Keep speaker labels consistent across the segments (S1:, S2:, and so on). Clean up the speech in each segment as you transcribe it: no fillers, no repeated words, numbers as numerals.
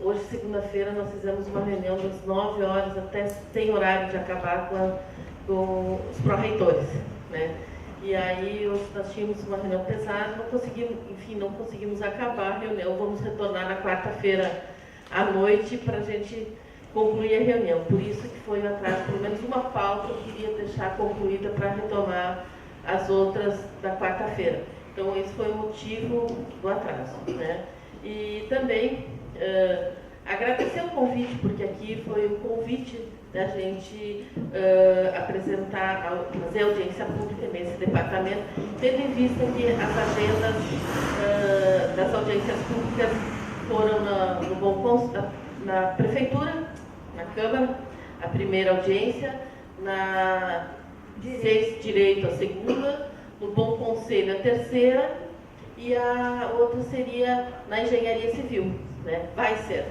S1: Hoje, segunda-feira, nós fizemos uma reunião das 9 horas até sem horário de acabar com os pró-reitores, né? E aí, hoje nós tínhamos uma reunião pesada, não conseguimos acabar a reunião. Vamos retornar na quarta-feira à noite para a gente concluir a reunião. Por isso que foi o atraso, pelo menos uma pauta eu queria deixar concluída para retomar as outras da quarta-feira. Então, esse foi o motivo do atraso, né? E também agradecer o convite, porque aqui foi o convite da gente fazer audiência pública nesse departamento, tendo em vista que as agendas das audiências públicas foram na Prefeitura, na Câmara, a primeira audiência, na Direito a segunda, no Bom Conselho a terceira, e a outra seria na Engenharia Civil, né? Vai ser.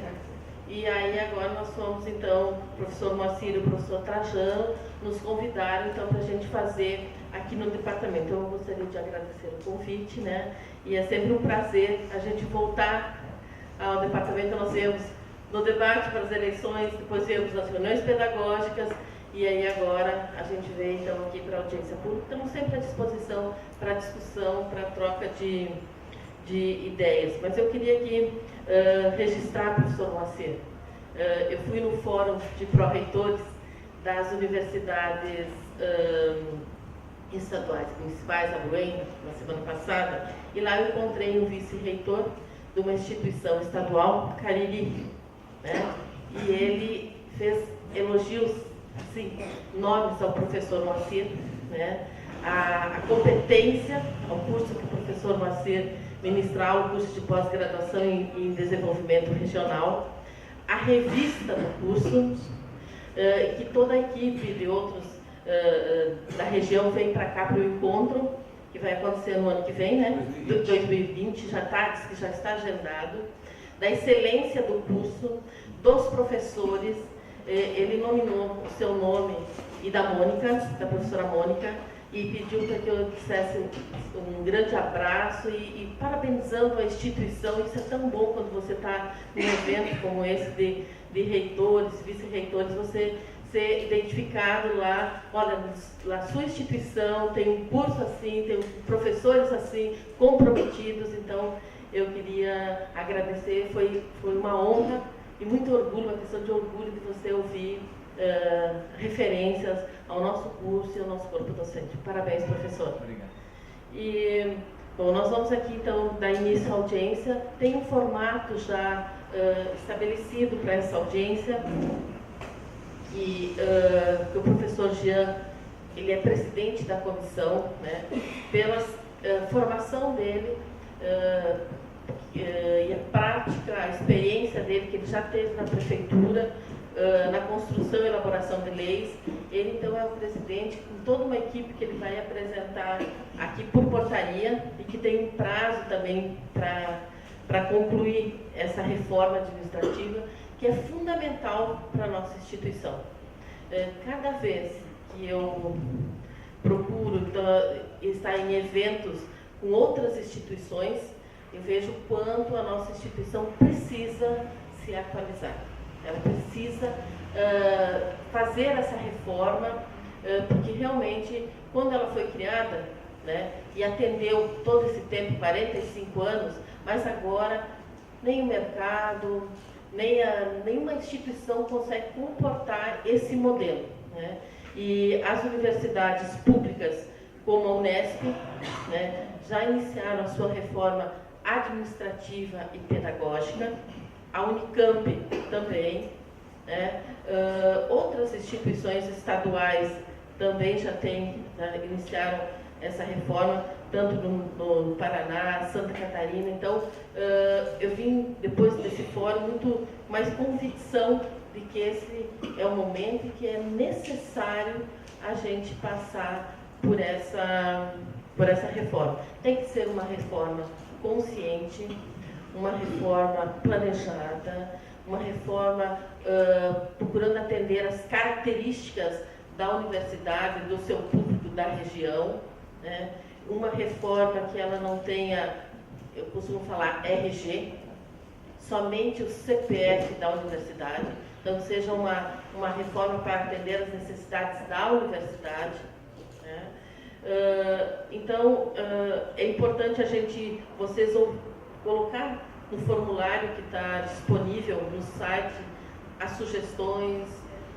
S1: E aí agora nós fomos, então, o professor Moacir e o professor Trajano nos convidaram, então, para a gente fazer aqui no departamento. Então, eu gostaria de agradecer o convite, né? E é sempre um prazer a gente voltar ao departamento. Nós viemos no debate para as eleições, depois viemos nas reuniões pedagógicas, e aí agora a gente veio, então, aqui para a audiência pública. Estamos sempre à disposição para discussão, para troca de ideias. Mas eu queria aqui registrar, professor Moacir, eu fui no fórum de pró-reitores das universidades estaduais, municipais, Abuém, na semana passada, e lá eu encontrei um vice-reitor de uma instituição estadual, Cariri, né? E ele fez elogios, assim, nobres ao professor Moacir, né? A competência ao curso que o professor Moacir ministrar, o curso de pós-graduação em desenvolvimento regional, a revista do curso, que toda a equipe de outros da região vem para cá para o encontro, que vai acontecer no ano que vem, né? 2020, diz que já está agendado, da excelência do curso, dos professores. Ele nominou o seu nome e da Mônica, da professora Mônica, e pediu para que eu dissesse um grande abraço e parabenizando a instituição. Isso é tão bom quando você está num evento como esse de reitores, vice-reitores, você ser identificado lá. Olha, a sua instituição tem um curso assim, tem professores assim, comprometidos. Então, eu queria agradecer, foi uma honra e muito orgulho, uma questão de orgulho de você ouvir referências ao nosso curso e ao nosso corpo docente. Parabéns, professor.
S2: Obrigado.
S1: E, bom, nós vamos aqui, então, dar início à audiência. Tem um formato já estabelecido para essa audiência, que o professor Jean, ele é presidente da comissão, né, pela formação dele e a prática, a experiência dele, que ele já teve na prefeitura, na construção e elaboração de leis. Ele, então, é o presidente, com toda uma equipe que ele vai apresentar aqui por portaria e que tem um prazo também para concluir essa reforma administrativa, que é fundamental para a nossa instituição. Cada vez que eu procuro estar em eventos com outras instituições, eu vejo o quanto a nossa instituição precisa se atualizar. Ela precisa fazer essa reforma, porque realmente, quando ela foi criada, né, e atendeu todo esse tempo, 45 anos, mas agora nem o mercado, nenhuma instituição consegue comportar esse modelo, né? E as universidades públicas, como a Unesp, né, já iniciaram a sua reforma administrativa e pedagógica, a Unicamp também, né? Outras instituições estaduais também já iniciaram essa reforma, tanto no Paraná, Santa Catarina. Então, eu vim, depois desse fórum, muito mais convicção de que esse é o momento e que é necessário a gente passar por essa reforma. Tem que ser uma reforma consciente, uma reforma planejada, uma reforma procurando atender as características da universidade, do seu público, da região, né? Uma reforma que ela não tenha, eu costumo falar, RG, somente o CPF da universidade, então que seja uma reforma para atender as necessidades da universidade, né? Então, é importante vocês colocar no formulário que está disponível no site as sugestões,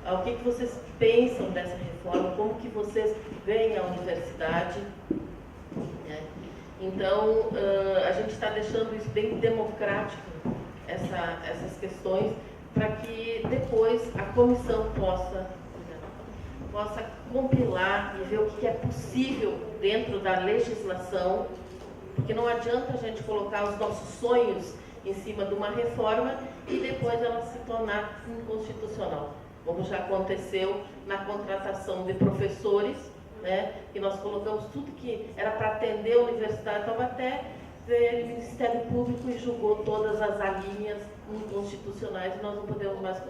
S1: o que vocês pensam dessa reforma, como que vocês veem a universidade, né? Então, a gente está deixando isso bem democrático, essas questões, para que depois a comissão possa compilar e ver o que é possível dentro da legislação, porque não adianta a gente colocar os nossos sonhos em cima de uma reforma e depois ela se tornar inconstitucional, como já aconteceu na contratação de professores, né, que nós colocamos tudo que era para atender a Universidade de Taubaté, veio o Ministério Público e julgou todas as alíneas inconstitucionais e nós não podemos mais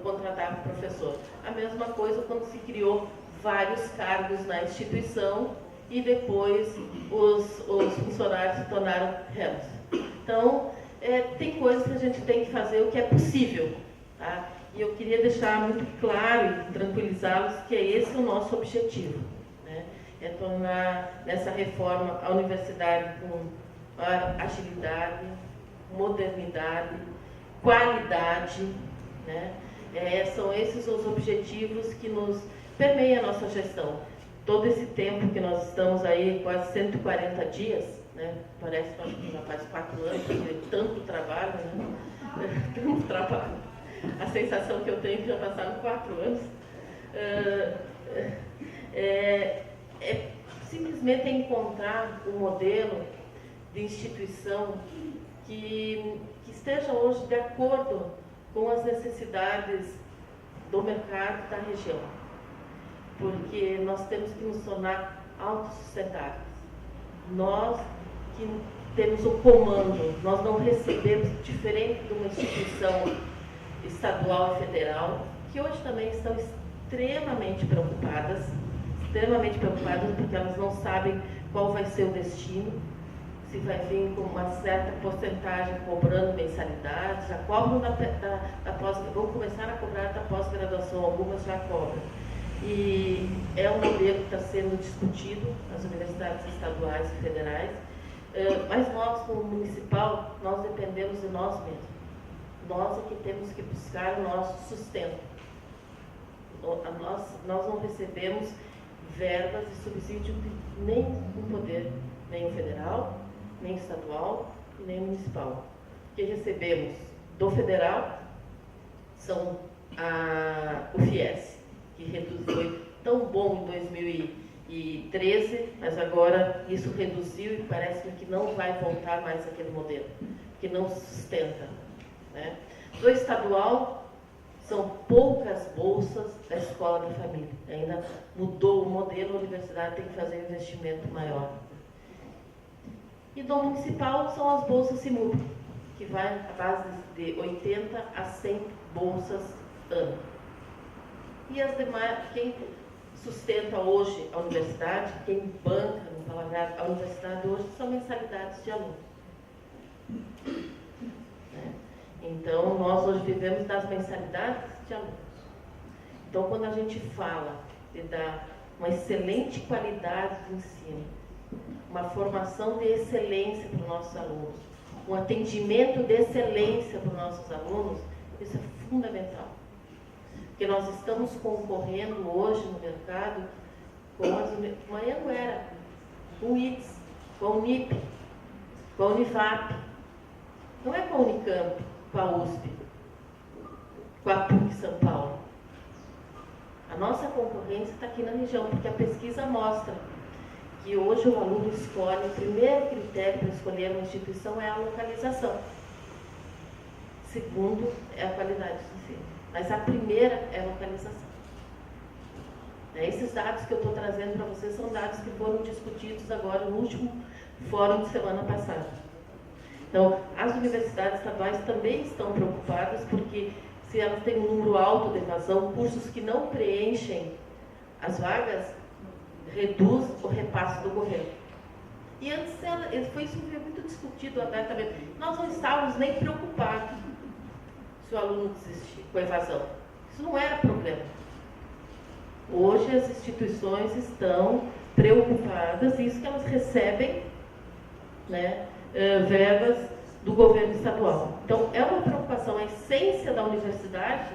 S1: contratar professor. A mesma coisa quando se criou vários cargos na instituição e depois os funcionários se tornaram réus. Então, tem coisas que a gente tem que fazer o que é possível, tá? E eu queria deixar muito claro e tranquilizá-los que esse o nosso objetivo, né? É tornar nessa reforma a universidade com agilidade, modernidade, qualidade, né? São esses os objetivos que nos permeiam a nossa gestão. Todo esse tempo que nós estamos aí, quase 140 dias, né? Parece que já faz 4 anos, porque tanto trabalho, né? Tanto trabalho. A sensação que eu tenho é que já passaram 4 anos. Simplesmente encontrar um modelo de instituição que esteja hoje de acordo com as necessidades do mercado da região. Porque nós temos que nos tornar autossustentáveis. Nós que temos o comando, nós não recebemos, diferente de uma instituição estadual e federal, que hoje também estão extremamente preocupadas porque elas não sabem qual vai ser o destino, se vai vir com uma certa porcentagem cobrando mensalidades, já cobram vão começar a cobrar da pós-graduação, algumas já cobram. E é um modelo que está sendo discutido nas universidades estaduais e federais, mas nós, como municipal, nós dependemos de nós mesmos. Nós é que temos que buscar o nosso sustento. Nós não recebemos verbas e subsídio de nenhum poder, nem o federal, nem o estadual e nem o municipal. O que recebemos do federal são o FIES, que foi tão bom em 2013, mas agora isso reduziu e parece que não vai voltar mais aquele modelo, que não sustenta, né? Do estadual, são poucas bolsas da escola da família. Ainda mudou o modelo, a universidade tem que fazer um investimento maior. E do municipal são as bolsas Simub, que vai a base de 80 a 100 bolsas ano. E as demais, quem sustenta hoje a universidade, quem banca, no palavra, a universidade hoje, são mensalidades de aluno. Então, nós hoje vivemos das mensalidades de alunos. Então, quando a gente fala de dar uma excelente qualidade de ensino, uma formação de excelência para os nossos alunos, um atendimento de excelência para os nossos alunos, isso é fundamental. Porque nós estamos concorrendo hoje no mercado com a Anhanguera, com o ITS, com a Unip, com a Univap. Não é com a Unicamp, com a USP, com a PUC São Paulo. A nossa concorrência está aqui na região, porque a pesquisa mostra que hoje o aluno escolhe, o primeiro critério para escolher uma instituição é a localização. Segundo, é a qualidade do ensino. Mas a primeira é a localização. Esses dados que eu estou trazendo para vocês são dados que foram discutidos agora no último fórum de semana passada. Então, as universidades estaduais também estão preocupadas porque se elas têm um número alto de evasão, cursos que não preenchem as vagas, reduz o repasse do governo. E antes isso foi muito discutido abertamente. Nós não estávamos nem preocupados se o aluno desistir com a evasão. Isso não era problema. Hoje as instituições estão preocupadas, isso que elas recebem, né, verbas do governo estadual. Então, é uma preocupação. A essência da universidade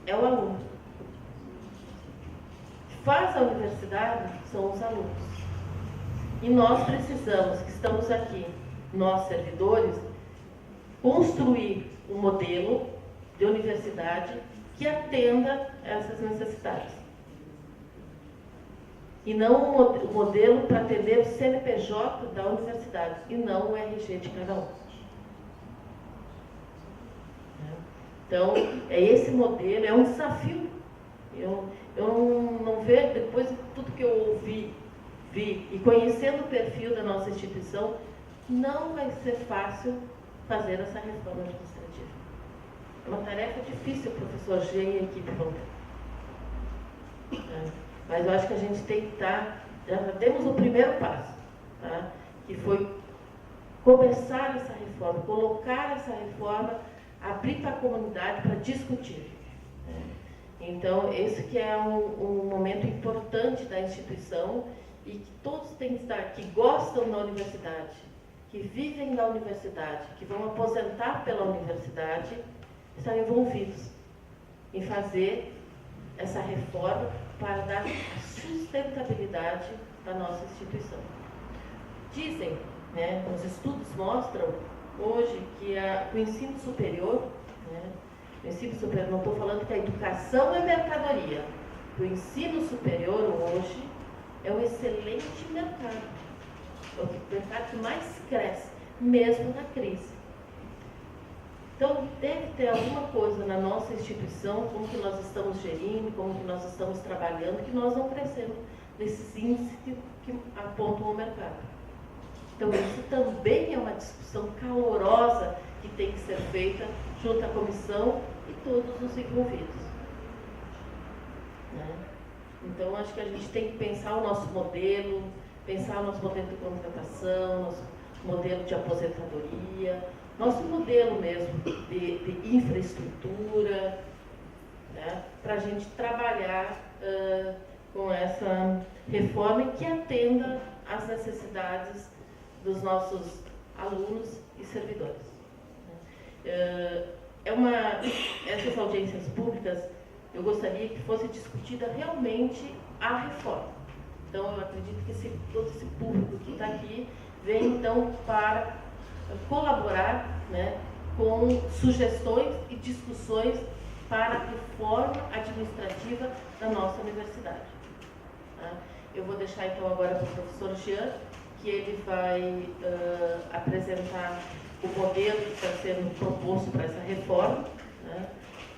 S1: é o aluno. O que faz a universidade são os alunos. E nós precisamos, que estamos aqui, nós servidores, construir um modelo de universidade que atenda essas necessidades. E não o modelo para atender o CNPJ da universidade, e não o RG de cada um. Então, é esse modelo, é um desafio. Eu não vejo, depois de tudo que eu ouvi, vi, e conhecendo o perfil da nossa instituição, não vai ser fácil fazer essa reforma administrativa. É uma tarefa difícil, o professor G e a equipe vão ter. Mas eu acho que a gente tem que estar, já demos o primeiro passo, tá? Que foi começar essa reforma, colocar essa reforma, abrir para a comunidade para discutir. Então, esse que é um momento importante da instituição e que todos têm que estar, que gostam da universidade, que vivem da universidade, que vão aposentar pela universidade, estão envolvidos em fazer essa reforma para dar a sustentabilidade da nossa instituição. Dizem, né, os estudos mostram hoje que o ensino superior, né, o ensino superior, não estou falando que a educação é mercadoria, o ensino superior hoje é um excelente mercado, é o mercado que mais cresce, mesmo na crise. Então, deve ter alguma coisa na nossa instituição, como que nós estamos gerindo, como que nós estamos trabalhando, que nós não crescemos nesses índices que apontam o mercado. Então, isso também é uma discussão calorosa que tem que ser feita junto à comissão e todos os envolvidos. Né? Então, acho que a gente tem que pensar o nosso modelo, pensar o nosso modelo de contratação, nosso modelo de aposentadoria, nosso modelo mesmo de infraestrutura, né, para a gente trabalhar com essa reforma que atenda às necessidades dos nossos alunos e servidores. Essas audiências públicas, eu gostaria que fosse discutida realmente a reforma. Então, eu acredito que todo esse público que está aqui vem, então, para colaborar, né, com sugestões e discussões para a reforma administrativa da nossa universidade. Tá? Eu vou deixar então agora para o professor Jean, que ele vai apresentar o modelo que está sendo proposto para essa reforma, né?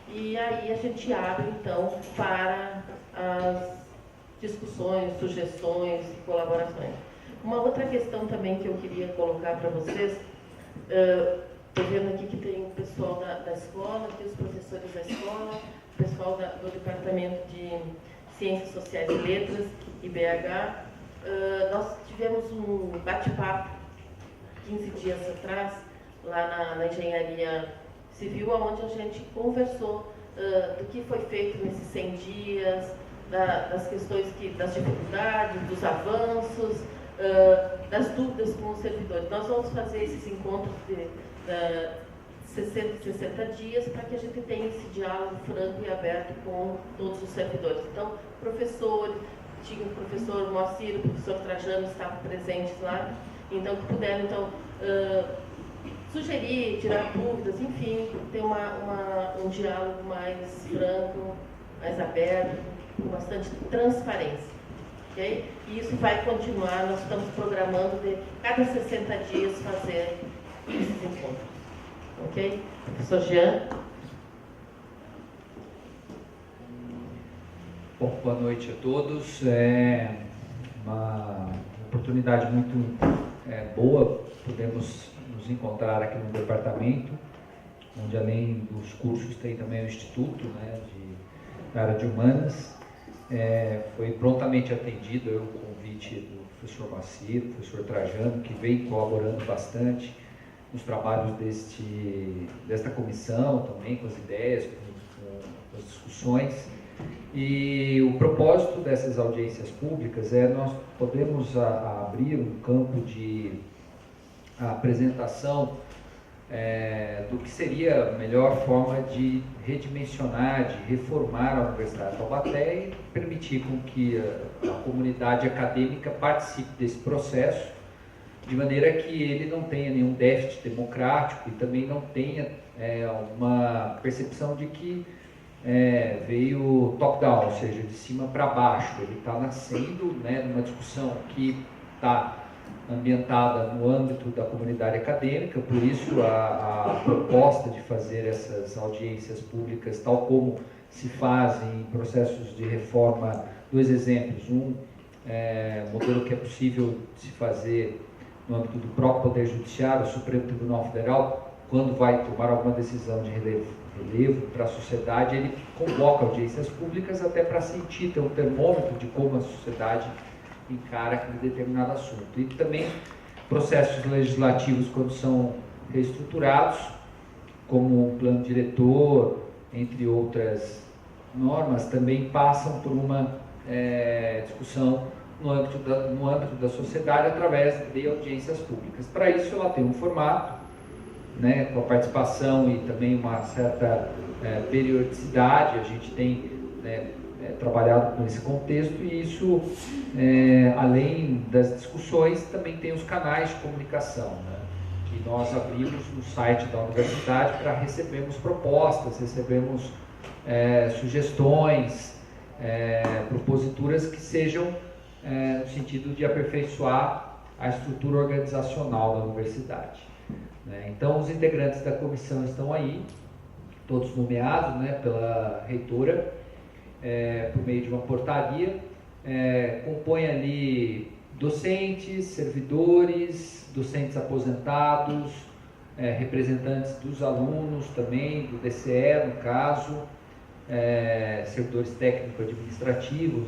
S1: E aí a gente abre então para as discussões, sugestões e colaborações. Uma outra questão também que eu queria colocar para vocês, estou vendo aqui que tem o pessoal da escola, tem os professores da escola, o pessoal do Departamento de Ciências Sociais e Letras, IBH. Nós tivemos um bate-papo 15 dias atrás, lá na Engenharia Civil, onde a gente conversou do que foi feito nesses 100 dias, das questões, das dificuldades, dos avanços, das dúvidas com os servidores. Nós vamos fazer esses encontros de 60 dias para que a gente tenha esse diálogo franco e aberto com todos os servidores. Então, professores, tinha o professor Moacir, o professor Trajano estavam presentes lá, então que puderam sugerir, tirar dúvidas, enfim, ter um diálogo mais franco, mais aberto, com bastante transparência. Okay? E isso vai continuar, nós estamos programando de cada 60 dias fazer esses encontros. Ok? Professor Jean.
S2: Bom, boa noite a todos. É uma oportunidade muito boa, podemos nos encontrar aqui no departamento, onde além dos cursos tem também o Instituto, né, da área de Humanas, foi prontamente atendido o convite do professor Macir, do professor Trajano, que vem colaborando bastante nos trabalhos desta comissão também, com as ideias, com as discussões. E o propósito dessas audiências públicas nós podemos abrir um campo de apresentação do que seria a melhor forma de redimensionar, de reformar a Universidade de Taubaté e permitir com que a comunidade acadêmica participe desse processo, de maneira que ele não tenha nenhum déficit democrático e também não tenha uma percepção de que veio top-down, ou seja, de cima para baixo. Ele está nascendo numa discussão que está ambientada no âmbito da comunidade acadêmica, por isso a proposta de fazer essas audiências públicas, tal como se fazem em processos de reforma, 2 exemplos. Um modelo que é possível de se fazer no âmbito do próprio Poder Judiciário, o Supremo Tribunal Federal, quando vai tomar alguma decisão de relevo para a sociedade, ele convoca audiências públicas até para sentir, ter um termômetro de como a sociedade encara aquele determinado assunto. E também processos legislativos, quando são reestruturados, como o plano diretor, entre outras normas, também passam por uma discussão no âmbito da sociedade através de audiências públicas. Para isso, ela tem um formato, com a participação e também uma certa periodicidade. A gente tem trabalhado com esse contexto, e isso, além das discussões, também tem os canais de comunicação, que nós abrimos no site da universidade para recebermos propostas, recebemos sugestões, proposituras que sejam no sentido de aperfeiçoar a estrutura organizacional da universidade. Então, os integrantes da comissão estão aí, todos nomeados pela reitora, por meio de uma portaria. Compõe ali docentes, servidores, docentes aposentados, representantes dos alunos também, do DCE no caso, servidores técnico-administrativos,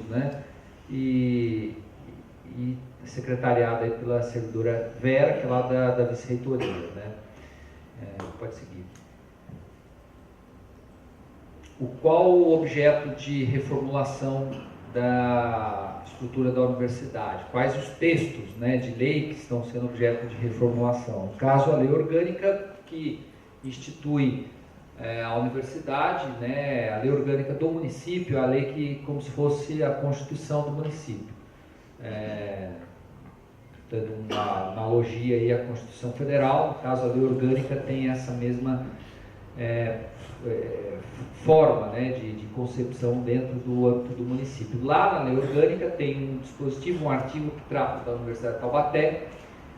S2: e secretariado aí pela servidora Vera, que é lá da vice-reitoria. Pode seguir. Qual o objeto de reformulação da estrutura da universidade? Quais os textos de lei que estão sendo objeto de reformulação? No caso, a lei orgânica que institui a universidade, a lei orgânica do município, a lei que como se fosse a Constituição do município. Dando uma analogia aí à Constituição Federal, no caso a lei orgânica tem essa mesma forma de concepção dentro do âmbito do município. Lá na lei orgânica tem um dispositivo, um artigo que trata da Universidade de Taubaté,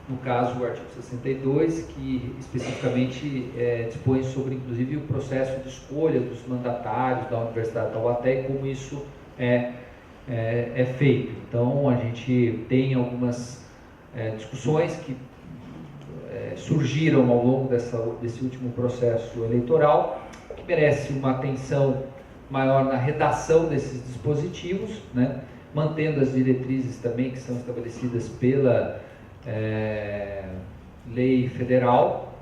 S2: no caso o artigo 62, que especificamente dispõe sobre, inclusive, o processo de escolha dos mandatários da Universidade de Taubaté e como isso é feito. Então, a gente tem algumas discussões que surgiram ao longo desse último processo eleitoral, que merece uma atenção maior na redação desses dispositivos, mantendo as diretrizes também que são estabelecidas pela lei federal,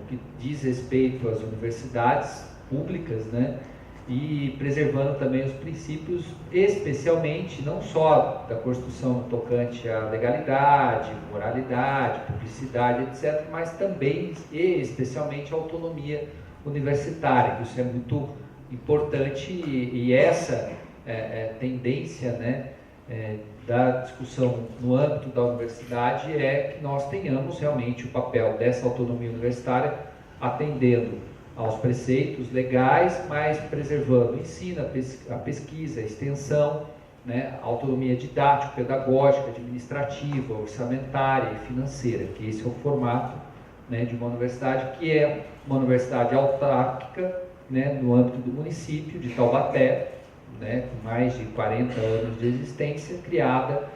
S2: o que diz respeito às universidades públicas, e preservando também os princípios, especialmente, não só da Constituição tocante à legalidade, moralidade, publicidade, etc., mas também e especialmente a autonomia universitária, que isso é muito importante, e essa tendência da discussão no âmbito da universidade é que nós tenhamos realmente o papel dessa autonomia universitária atendendo aos preceitos legais, mas preservando o ensino, a pesquisa, a extensão, a autonomia didática, pedagógica, administrativa, orçamentária e financeira, que esse é o formato de uma universidade que é uma universidade autárquica, no âmbito do município de Taubaté, com mais de 40 anos de existência, criada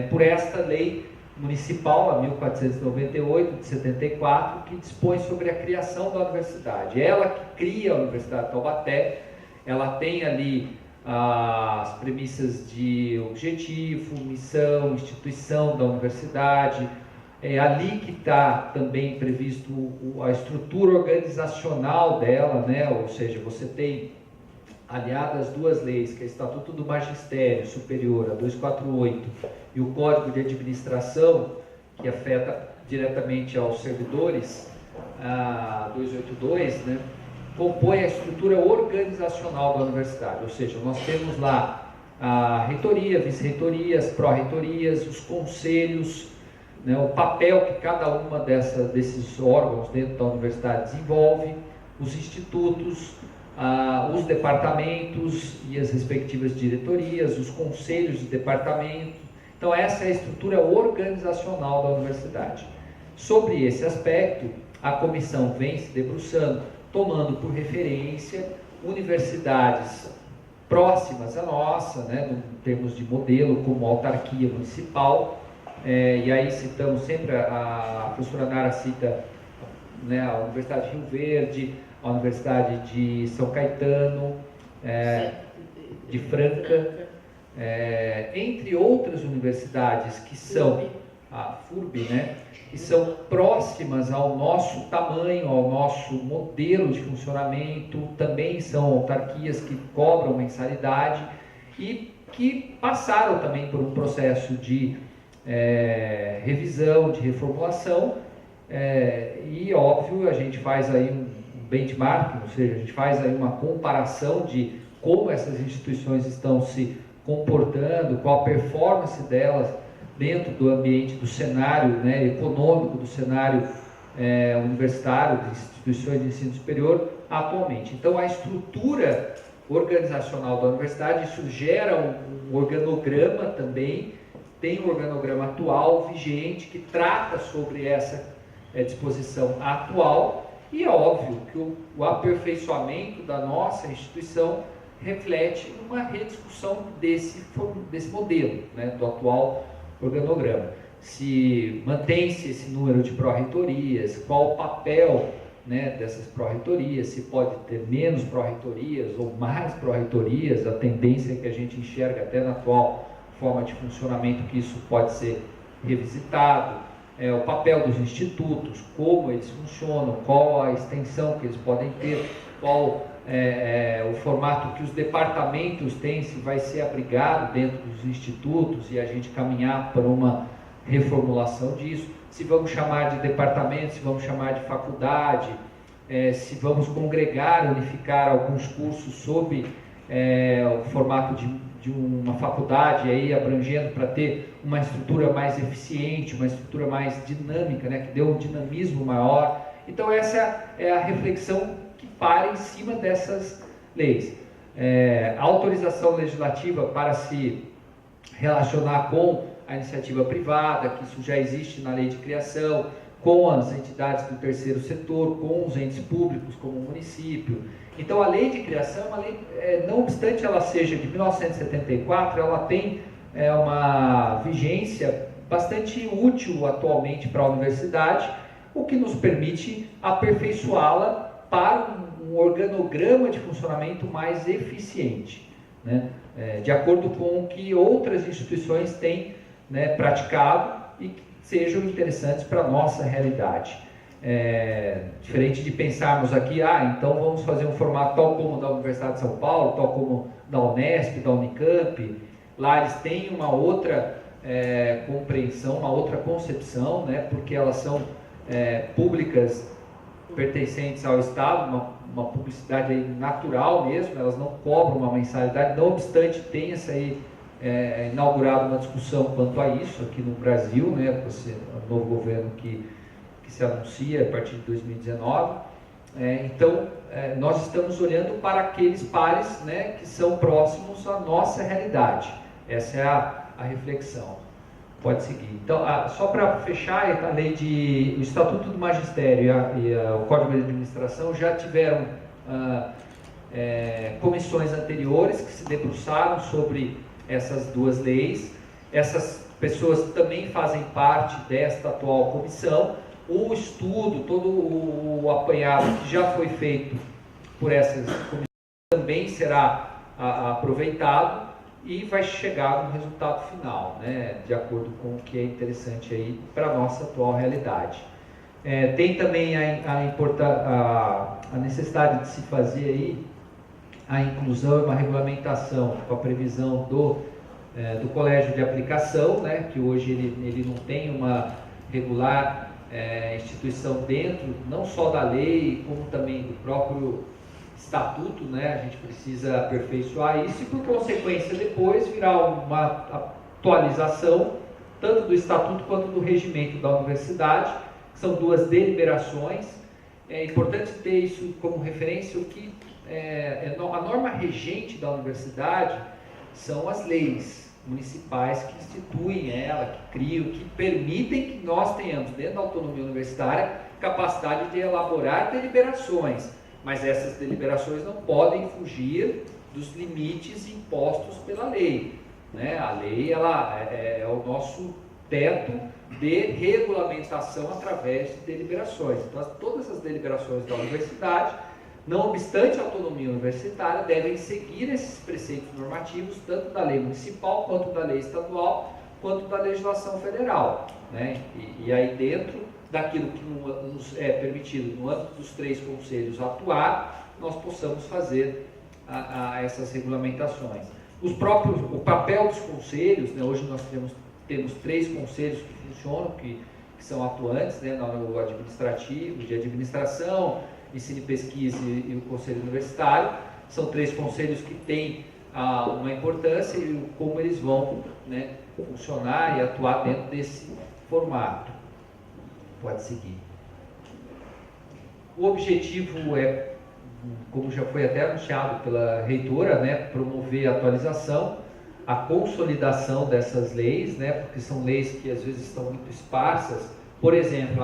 S2: por esta lei municipal, a 1498, de 74, que dispõe sobre a criação da universidade. Ela que cria a Universidade de Taubaté, ela tem ali as premissas de objetivo, missão, instituição da universidade. É ali que está também previsto a estrutura organizacional dela, né? Ou seja, você tem aliadas duas leis, que é o Estatuto do Magistério Superior, a 248, e o Código de Administração, que afeta diretamente aos servidores, a 282, né? Compõe a estrutura organizacional da universidade, ou seja, nós temos lá a reitoria, vice-reitorias, pró-reitorias, os conselhos, né, o papel que cada uma desses órgãos dentro da universidade desenvolve, os institutos, os departamentos e as respectivas diretorias, os conselhos de departamento. Então essa é a estrutura organizacional da universidade. Sobre esse aspecto, a comissão vem se debruçando, tomando por referência universidades próximas à nossa, né, em termos de modelo, como a autarquia municipal, e aí citamos sempre, a professora Nara cita, né, a Universidade de Rio Verde, a Universidade de São Caetano, de Franca, entre outras universidades que são, a FURB, né, que são próximas ao nosso tamanho, ao nosso modelo de funcionamento, também são autarquias que cobram mensalidade e que passaram também por um processo de revisão, de reformulação, e óbvio a gente faz aí um benchmarking, ou seja, a gente faz aí uma comparação de como essas instituições estão se comportando, qual a performance delas dentro do ambiente, do cenário, né, econômico, do cenário universitário, de instituições de ensino superior atualmente. Então a estrutura organizacional da universidade, isso gera um organograma também, tem um organograma atual, vigente, que trata sobre essa disposição atual, e é óbvio que o aperfeiçoamento da nossa instituição reflete uma rediscussão desse modelo, né, do atual organograma. Se mantém-se esse número de pró-reitorias, qual o papel, né, dessas pró-reitorias, se pode ter menos pró-reitorias ou mais pró-reitorias, a tendência é que a gente enxerga até na atual forma de funcionamento que isso pode ser revisitado, o papel dos institutos, como eles funcionam, qual a extensão que eles podem ter, qual o formato que os departamentos têm, se vai ser abrigado dentro dos institutos e a gente caminhar para uma reformulação disso, se vamos chamar de departamento, se vamos chamar de faculdade, se vamos congregar, unificar alguns cursos sob o formato de uma faculdade, aí abrangendo para ter uma estrutura mais eficiente, uma estrutura mais dinâmica, né, que dê um dinamismo maior. Então essa é a reflexão que para em cima dessas leis. A autorização legislativa para se relacionar com a iniciativa privada, que isso já existe na lei de criação, com as entidades do terceiro setor, com os entes públicos, como o município. Então, a lei de criação, uma lei, não obstante ela seja de 1974, ela tem uma vigência bastante útil atualmente para a universidade, o que nos permite aperfeiçoá-la para um organograma de funcionamento mais eficiente, né? De acordo com o que outras instituições têm, né, praticado e que sejam interessantes para a nossa realidade. Diferente de pensarmos aqui, então vamos fazer um formato tal como da Universidade de São Paulo, tal como da Unesp, da Unicamp. Lá eles têm uma outra compreensão, uma outra concepção, né, porque elas são públicas pertencentes ao Estado, uma publicidade aí natural mesmo, elas não cobram uma mensalidade, não obstante tenha-se aí inaugurado uma discussão quanto a isso aqui no Brasil, né, com esse novo governo que se anuncia a partir de 2019. Então, nós estamos olhando para aqueles pares, né, que são próximos à nossa realidade. Essa é a reflexão. Pode seguir. Então, só para fechar, o Estatuto do Magistério e o Código de Administração já tiveram comissões anteriores que se debruçaram sobre essas duas leis. Essas pessoas também fazem parte desta atual comissão. O estudo, todo o apanhado que já foi feito por essas comissões também será aproveitado e vai chegar no resultado final, né, de acordo com o que é interessante aí para a nossa atual realidade. Tem também a necessidade de se fazer aí a inclusão e uma regulamentação com a previsão do colégio de aplicação, né, que hoje ele não tem uma regular instituição dentro, não só da lei, como também do próprio estatuto, né, a gente precisa aperfeiçoar isso e, por consequência, depois virar uma atualização tanto do estatuto quanto do regimento da universidade, que são duas deliberações. É importante ter isso como referência. O que a norma regente da universidade são as leis municipais que instituem ela, que criam, que permitem que nós tenhamos, dentro da autonomia universitária, capacidade de elaborar deliberações, mas essas deliberações não podem fugir dos limites impostos pela lei, né? A lei é o nosso teto de regulamentação através de deliberações. Então, todas as deliberações da universidade, não obstante a autonomia universitária, devem seguir esses preceitos normativos, tanto da lei municipal, quanto da lei estadual, quanto da legislação federal, né? E aí, dentro daquilo que nos é permitido, no âmbito dos 3 conselhos atuar, nós possamos fazer essas regulamentações. O papel dos conselhos, né? Hoje nós temos 3 conselhos que funcionam, que são atuantes, né? No administrativo, de administração, ensino e pesquisa e o conselho universitário. São 3 conselhos que têm uma importância e como eles vão, né, funcionar e atuar dentro desse formato. Pode seguir. O objetivo é, como já foi até anunciado pela reitora, né, promover a atualização, a consolidação dessas leis, né, porque são leis que às vezes estão muito esparsas. Por exemplo,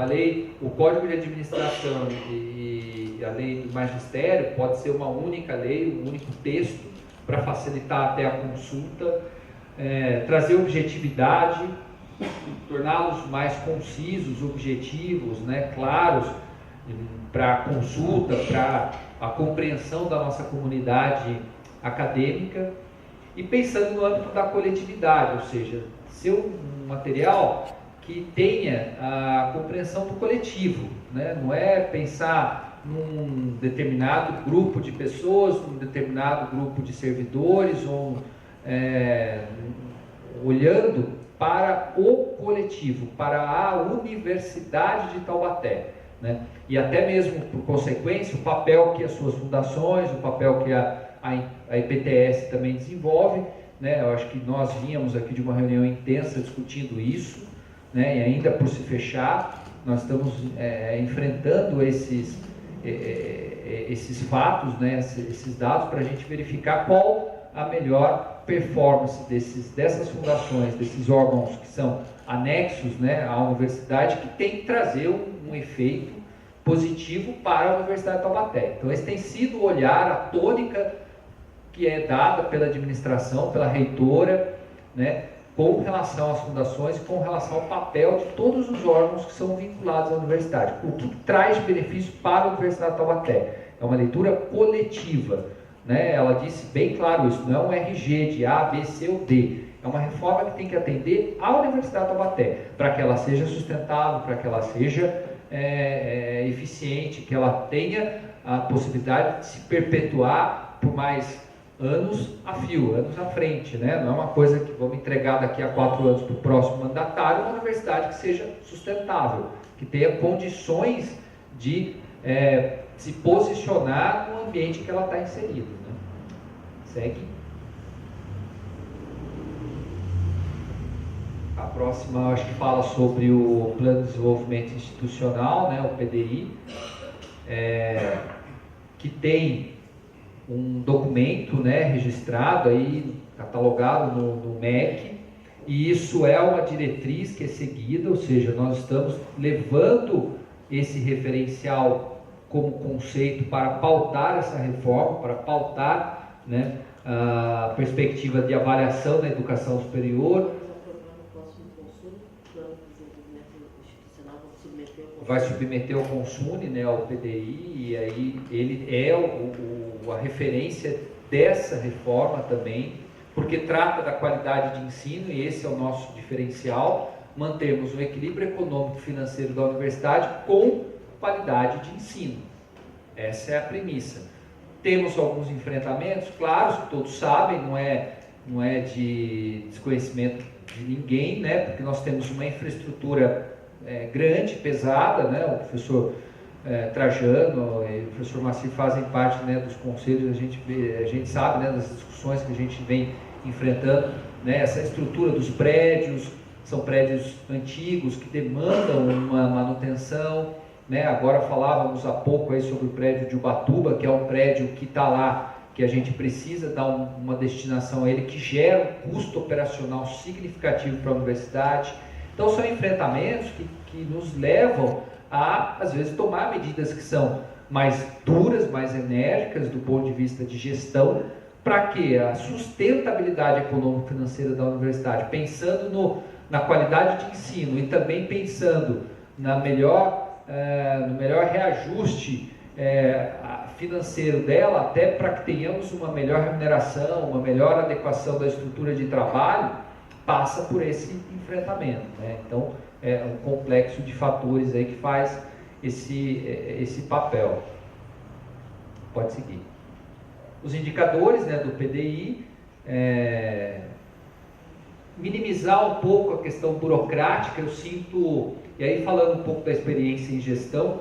S2: o Código de Administração e a lei do magistério pode ser uma única lei, um único texto, para facilitar até a consulta, trazer objetividade, torná-los mais concisos, objetivos, né, claros, para a consulta, para a compreensão da nossa comunidade acadêmica, e pensando no âmbito da coletividade, ou seja, ser um material que tenha a compreensão do coletivo, né? Não é pensar num determinado grupo de pessoas, num determinado grupo de servidores, ou olhando para o coletivo, para a Universidade de Taubaté, né? E até mesmo, por consequência, o papel que as suas fundações, o papel que a IPTS também desenvolve, né? Eu acho que nós vínhamos aqui de uma reunião intensa discutindo isso, né? E ainda por se fechar, nós estamos enfrentando esses fatos, né? Esses dados, para a gente verificar qual a melhor performance dessas fundações, desses órgãos que são anexos, né, à universidade, que tem que trazer um efeito positivo para a Universidade de Taubaté. Então, esse tem sido o olhar, a tônica que é dada pela administração, pela reitora, né, com relação às fundações e com relação ao papel de todos os órgãos que são vinculados à universidade. O que traz benefício para a Universidade de Taubaté? É uma leitura coletiva, né? Ela disse bem claro isso, não é um RG de A, B, C ou D. É uma reforma que tem que atender à Universidade de Taubaté, para que ela seja sustentável, para que ela seja eficiente, que ela tenha a possibilidade de se perpetuar por mais anos a fio, anos à frente, né? Não é uma coisa que vamos entregar daqui a 4 anos para o próximo mandatário, uma universidade que seja sustentável, que tenha condições de se posicionar no ambiente que ela está inserida, né? Segue. A próxima, acho que fala sobre o Plano de Desenvolvimento Institucional, né, o PDI, que tem um documento, né, registrado aí, catalogado no MEC, e isso é uma diretriz que é seguida, ou seja, nós estamos levando esse referencial como conceito para pautar essa reforma, para pautar, né, a perspectiva de avaliação da educação superior. Vai submeter ao CONSUNE, né, ao PDI, e aí ele é a referência dessa reforma também, porque trata da qualidade de ensino e esse é o nosso diferencial, mantermos um equilíbrio econômico e financeiro da universidade com qualidade de ensino. Essa é a premissa. Temos alguns enfrentamentos, claros, que todos sabem, não é de desconhecimento de ninguém, né? Porque nós temos uma infraestrutura grande, pesada, né? O professor Trajano e o professor Maci fazem parte, né, dos conselhos, a gente sabe, né, das discussões que a gente vem enfrentando, né? Essa estrutura dos prédios, são prédios antigos que demandam uma manutenção, né? Agora falávamos há pouco aí sobre o prédio de Ubatuba, que é um prédio que está lá, que a gente precisa dar uma destinação a ele, que gera um custo operacional significativo para a universidade. Então são enfrentamentos que nos levam a, às vezes, tomar medidas que são mais duras, mais enérgicas do ponto de vista de gestão, para que a sustentabilidade econômico-financeira da universidade, pensando na qualidade de ensino e também pensando no melhor reajuste financeiro dela, até para que tenhamos uma melhor remuneração, uma melhor adequação da estrutura de trabalho, passa por esse enfrentamento, né? Então, é um complexo de fatores aí que faz esse papel. Pode seguir. Os indicadores, né, do PDI, minimizar um pouco a questão burocrática, eu sinto, e aí falando um pouco da experiência em gestão,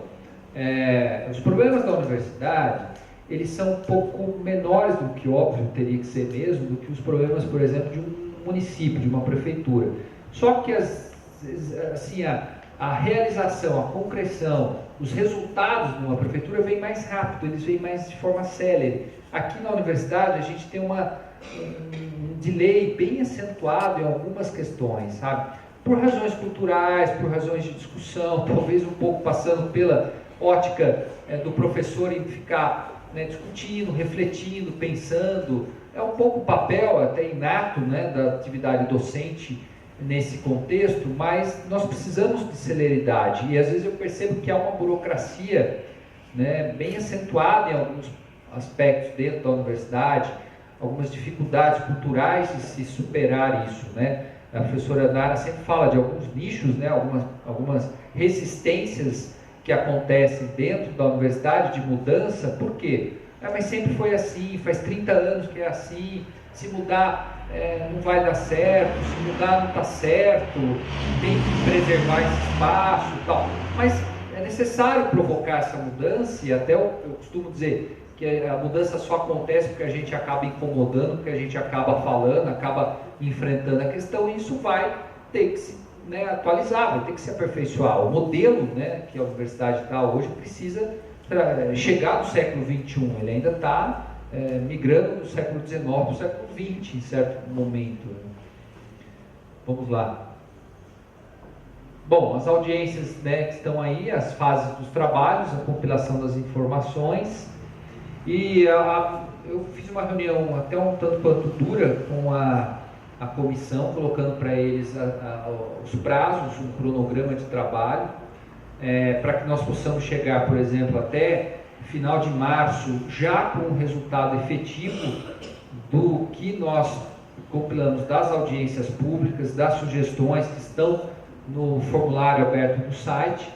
S2: os problemas da universidade, eles são um pouco menores do que, óbvio, teria que ser mesmo, do que os problemas, por exemplo, de um município, de uma prefeitura. Só que assim, a realização, a concreção, os resultados de uma prefeitura vêm mais rápido, eles vêm mais de forma célere. Aqui na universidade a gente tem um delay bem acentuado em algumas questões, sabe? Por razões culturais, por razões de discussão, talvez um pouco passando pela ótica do professor em ficar, né, discutindo, refletindo, pensando. É um pouco o papel até inato, né, da atividade docente nesse contexto, mas nós precisamos de celeridade e às vezes eu percebo que há uma burocracia, né, bem acentuada em alguns aspectos dentro da universidade, algumas dificuldades culturais de se superar isso, né? A professora Nara sempre fala de alguns nichos, né, algumas resistências que acontecem dentro da universidade de mudança. Por quê? Mas sempre foi assim, faz 30 anos que é assim, se mudar não vai dar certo, se mudar não está certo, tem que preservar esse espaço e tal. Mas é necessário provocar essa mudança, e até eu costumo dizer que a mudança só acontece porque a gente acaba incomodando, porque a gente acaba falando, acaba enfrentando a questão, e isso vai ter que se, né, atualizar, vai ter que se aperfeiçoar. O modelo, né, que a universidade está hoje precisa chegar no século XXI, ele ainda está migrando do século XIX para o século XX, em certo momento. Vamos lá. Bom, as audiências, né, que estão aí, as fases dos trabalhos, a compilação das informações, e eu fiz uma reunião até um tanto quanto dura com a comissão, colocando para eles os prazos, um cronograma de trabalho, para que nós possamos chegar, por exemplo, até final de março, já com um resultado efetivo do que nós compilamos das audiências públicas, das sugestões que estão no formulário aberto no site,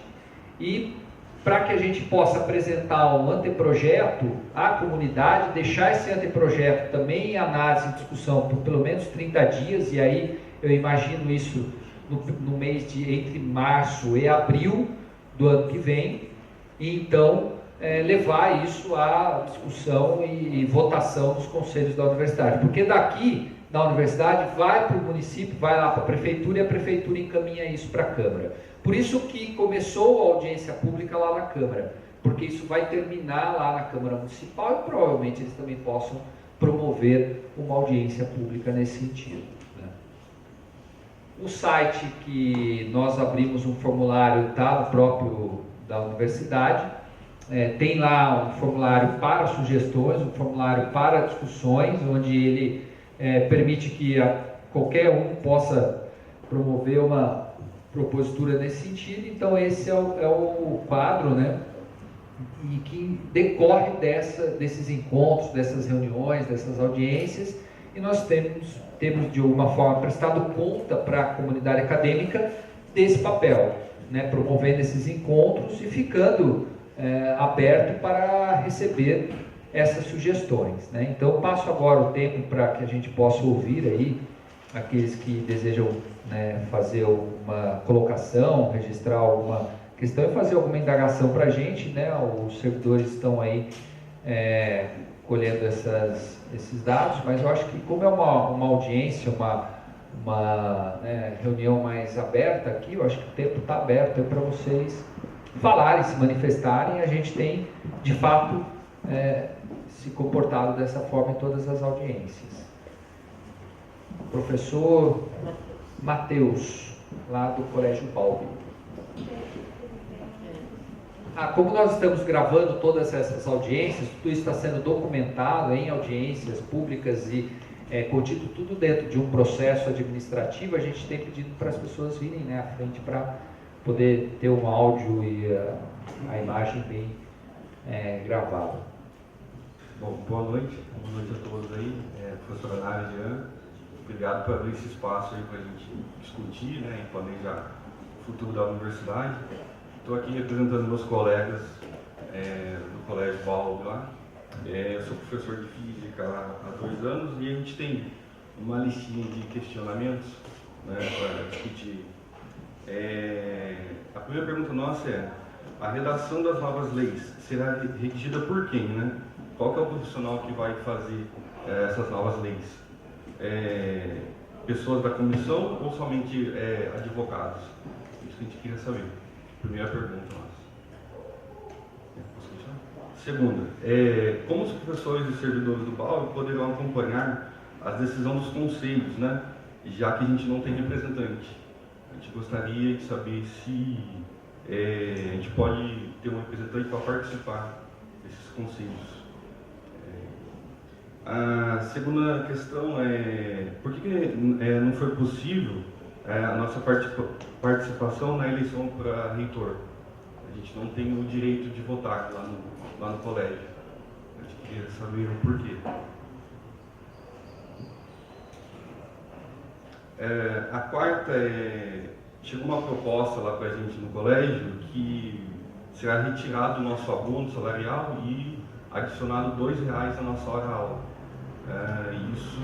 S2: e para que a gente possa apresentar um anteprojeto à comunidade, deixar esse anteprojeto também em análise e discussão por pelo menos 30 dias, e aí eu imagino isso no mês entre março e abril do ano que vem, e então levar isso à discussão e votação dos conselhos da universidade, porque daqui da universidade vai para o município, vai lá para a prefeitura, e a prefeitura encaminha isso para a Câmara. Por isso que começou a audiência pública lá na Câmara, porque isso vai terminar lá na Câmara Municipal e provavelmente eles também possam promover uma audiência pública nesse sentido, né? O site que nós abrimos um formulário está no próprio da universidade, tem lá um formulário para sugestões, um formulário para discussões, onde ele permite que qualquer um possa promover uma propositura nesse sentido. Então esse é o quadro, né, e que decorre desses encontros, dessas reuniões, dessas audiências, e nós temos de alguma forma prestado conta para a comunidade acadêmica desse papel, né, promovendo esses encontros e ficando aberto para receber essas sugestões, né? Então passo agora o tempo para que a gente possa ouvir aí aqueles que desejam, né, fazer uma colocação, registrar alguma questão e fazer alguma indagação para a gente, né? Os servidores estão aí colhendo esses dados, mas eu acho que como é uma audiência, uma reunião mais aberta aqui, eu acho que o tempo está aberto para vocês falarem, se manifestarem. A gente tem, de fato, se comportado dessa forma em todas as audiências. Professor Matheus, lá do Colégio Balbi. Como nós estamos gravando todas essas audiências, tudo isso está sendo documentado em audiências públicas e contido tudo dentro de um processo administrativo, a gente tem pedido para as pessoas virem, né, à frente para poder ter um áudio e a imagem bem gravada.
S3: Bom, boa noite a todos aí, professora Nara e Jean, obrigado por abrir esse espaço aí para a gente discutir, né, e planejar o futuro da universidade. Estou aqui representando meus colegas do Colégio Balbi lá. Eu sou professor de física lá há 2 anos e a gente tem uma listinha de questionamentos, né, para discutir. A primeira pergunta nossa é: a redação das novas leis será redigida por quem, né? Qual que é o profissional que vai fazer essas novas leis? Pessoas da comissão ou somente advogados? Isso que a gente queria saber. Primeira pergunta nossa. Posso continuar? Segunda, como os professores e servidores do Balbi poderão acompanhar a decisão dos conselhos, né? Já que a gente não tem representante. A gente gostaria de saber se a gente pode ter um representante para participar desses conselhos. A segunda questão por que não foi possível a nossa participação na eleição para reitor? A gente não tem o direito de votar lá no colégio. A gente queria saber o porquê. A quarta chegou uma proposta lá para a gente no colégio que será retirado o nosso abono salarial e adicionado R$2 na nossa hora-aula. Isso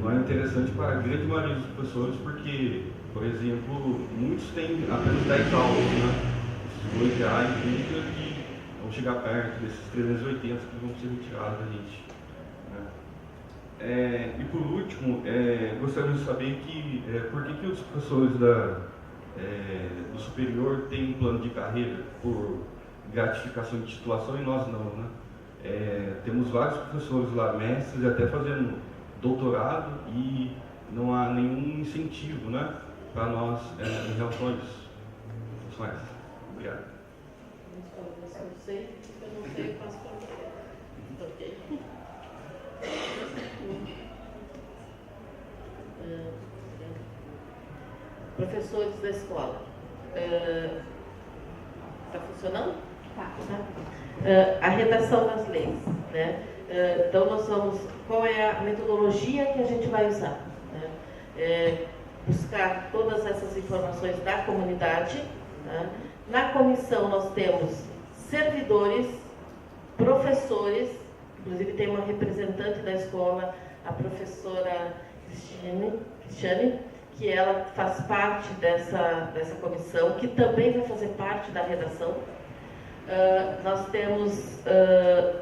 S3: não é interessante para a grande maioria dos professores, porque, por exemplo, muitos têm apenas 10 aulas, né? Esses R$2 indica que vão chegar perto desses 380 que vão ser retirados da gente, né? E por último, gostaríamos de saber por que os professores do superior têm um plano de carreira por gratificação de titulação e nós não, né? Temos vários professores lá, mestres, até fazendo doutorado, e não há nenhum incentivo, né, para nós em relação a isso. Só essa. Obrigado.
S1: Eu não sei, eu faço para você. Ok. Professores da escola. Está funcionando? Tá. A redação das leis, né? Então nós vamos, qual é a metodologia que a gente vai usar, né? Buscar todas essas informações da comunidade, né? Na comissão nós temos servidores, professores, inclusive tem uma representante da escola, a professora Cristiane, que ela faz parte dessa comissão, que também vai fazer parte da redação. Nós temos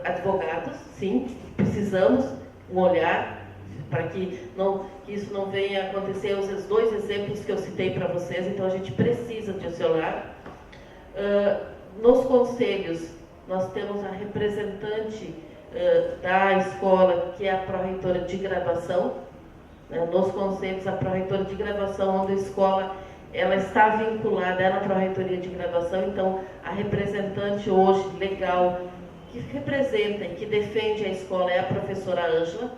S1: advogados, sim, precisamos um olhar para que isso não venha acontecer os 2 exemplos que eu citei para vocês, então a gente precisa desse olhar. Nos conselhos, nós temos a representante da escola, que é a pró-reitora de graduação, né? Nos conselhos, a pró-reitora de graduação, onde a escola ela está vinculada à pró-reitoria de graduação, então a representante hoje legal que representa e que defende a escola é a professora Ângela,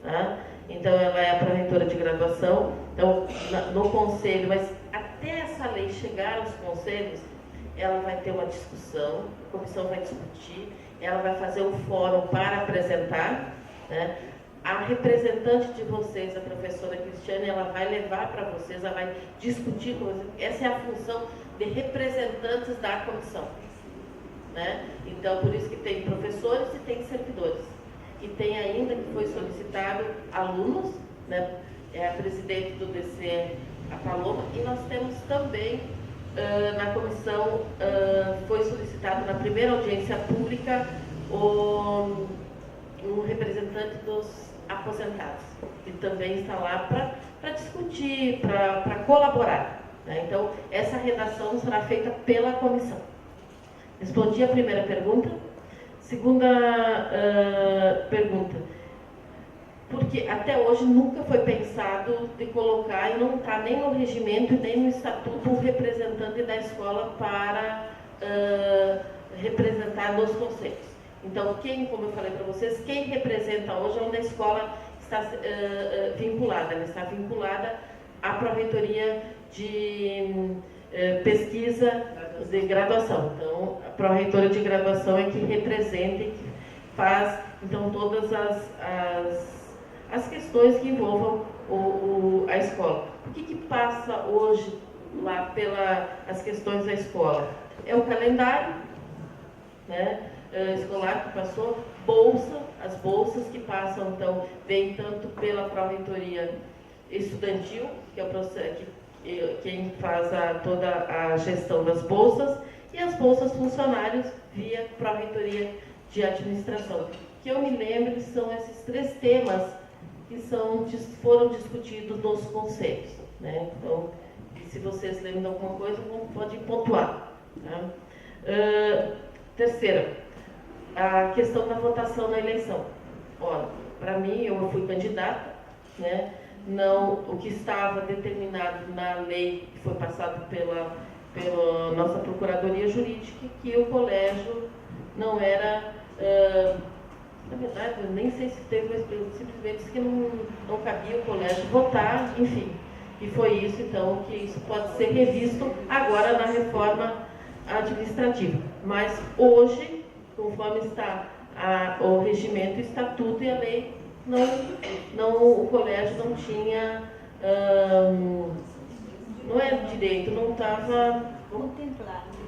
S1: tá? Então ela é a pró-reitora de graduação. Então no conselho, mas até essa lei chegar aos conselhos, ela vai ter uma discussão, a comissão vai discutir, ela vai fazer um fórum para apresentar, né? A representante de vocês, a professora Cristiane, ela vai levar para vocês, ela vai discutir com vocês. Essa é a função de representantes da comissão, né? Então, por isso que tem professores e tem servidores. E tem ainda, que foi solicitado, alunos, né? É a presidente do DC, a Paloma, e nós temos também, na comissão, foi solicitado na primeira audiência pública um representante dos aposentados, que também está lá para discutir, para colaborar, né? Então, essa redação será feita pela comissão. Respondi a primeira pergunta. Segunda pergunta. Porque até hoje nunca foi pensado de colocar, e não está nem no regimento nem no estatuto, um representante da escola para representar nos conselhos. Então, como eu falei para vocês, quem representa hoje é onde a escola está vinculada. Ela está vinculada à Pró-Reitoria de Pesquisa de Graduação. Então, a Pró-Reitoria de Graduação é que representa e que faz, então, todas as questões que envolvam a escola. O que passa hoje lá pelas questões da escola? É o calendário, né? Escolar que passou, as bolsas que passam, então, vem tanto pela Pró-Reitoria Estudantil, que é o processo, quem faz toda a gestão das bolsas, e as bolsas funcionários via Pró-Reitoria de Administração. Que eu me lembro, são esses 3 temas que foram discutidos nos conselhos, né? Então, se vocês lembram de alguma coisa, podem pontuar, tá? Terceira, a questão da votação na eleição. Olha, para mim, eu fui candidata, né? Não, o que estava determinado na lei que foi passado pela nossa Procuradoria Jurídica, que o colégio não era... na verdade, eu nem sei se teve, mas simplesmente disse que não cabia o colégio votar, enfim. E foi isso, então, que isso pode ser revisto agora na reforma administrativa. Mas hoje, conforme está o regimento, o estatuto e a lei, o colégio não tinha, não é direito, não estava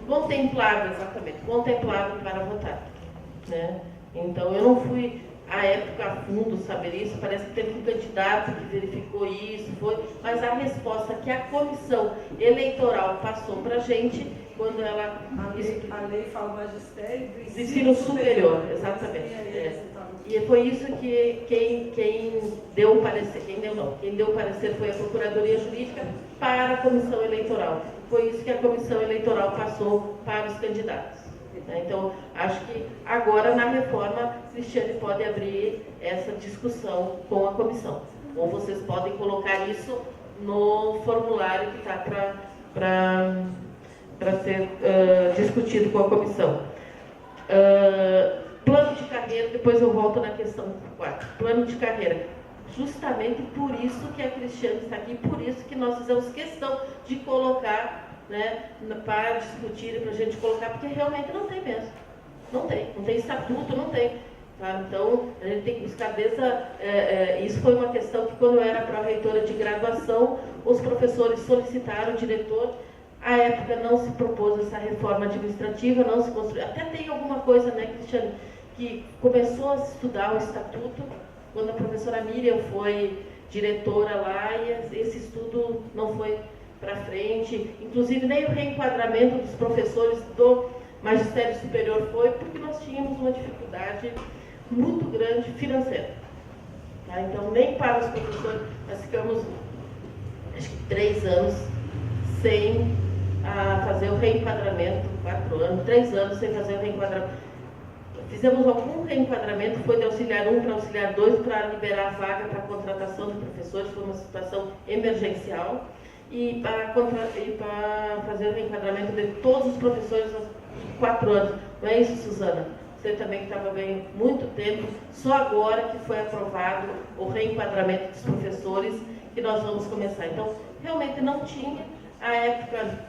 S1: contemplado, exatamente, contemplado para votar, né? Então, eu não fui, à época, a fundo saber isso, parece que teve um candidato que verificou isso, mas a resposta que a comissão eleitoral passou para a gente, quando ela...
S4: A lei fala magistério do
S1: ensino superior, exatamente. E foi isso que quem deu o parecer, quem deu o parecer foi a Procuradoria Jurídica para a comissão eleitoral. Foi isso que a comissão eleitoral passou para os candidatos. Então, acho que agora, na reforma, Cristiane pode abrir essa discussão com a comissão. Ou vocês podem colocar isso no formulário que está para ser discutido com a comissão. Plano de carreira, depois eu volto na questão 4. Plano de carreira. Justamente por isso que a Cristiane está aqui, por isso que nós fizemos questão de colocar, né, para discutir e para a gente colocar, porque realmente não tem mesmo. Não tem estatuto, não tem. Tá? Então, a gente tem que buscar isso foi uma questão que, quando eu era pró-reitora de graduação, os professores solicitaram, o diretor, à época não se propôs essa reforma administrativa, não se construiu. Até tem alguma coisa, né, Cristiane, que começou a estudar o estatuto, quando a professora Miriam foi diretora lá, e esse estudo não foi para frente, inclusive nem o reenquadramento dos professores do magistério superior foi, porque nós tínhamos uma dificuldade muito grande financeira. Tá? Então, nem para os professores, nós ficamos, acho que 3 anos sem fazer o reenquadramento, 4 anos, 3 anos sem fazer o reenquadramento. Fizemos algum reenquadramento, foi de auxiliar 1 para auxiliar 2, para liberar vaga para a contratação de professores, foi uma situação emergencial. E para fazer o reenquadramento de todos os professores aos 4 anos. Não é isso, Suzana? Você também que estava bem muito tempo, só agora que foi aprovado o reenquadramento dos professores, que nós vamos começar. Então, realmente não tinha, à época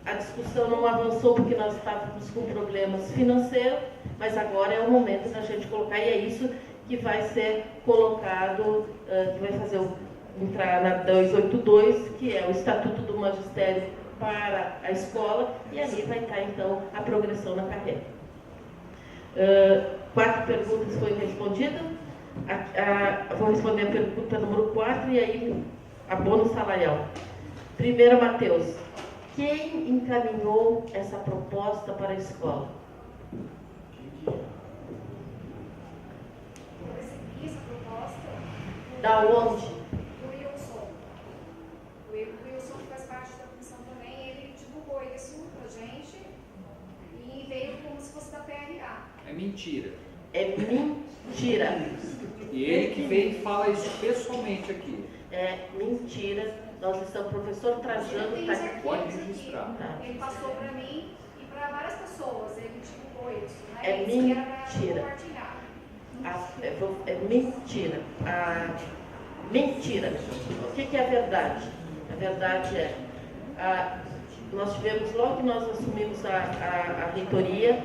S1: a discussão não avançou porque nós estávamos com problemas financeiros, mas agora é o momento da gente colocar, e é isso que vai ser colocado, que vai fazer entrar na 282, que é o Estatuto do Magistério para a escola, e ali vai estar, então, a progressão na carreira. 4 perguntas foram respondidas. Vou responder a pergunta número 4 e aí abono salarial. Primeiro, Matheus, quem encaminhou essa proposta para a escola?
S5: Eu recebi essa proposta
S1: Da onde?
S5: do Wilson. O Wilson, que faz parte da comissão também, ele divulgou isso pra gente e veio como se fosse da PRA.
S2: É mentira.
S1: É mentira.
S2: E ele que veio e fala isso pessoalmente aqui.
S1: É mentira. Nós estamos, o professor Trajano está aqui.
S2: Pode registrar.
S1: Tá.
S5: Ele passou para mim e para várias pessoas, ele divulgou isso, né?
S1: É
S5: Ele disse que era pra
S1: mentira.
S5: compartilhar.
S1: É mentira. Mentira. O que é a verdade? A verdade é, nós tivemos, logo que nós assumimos a reitoria,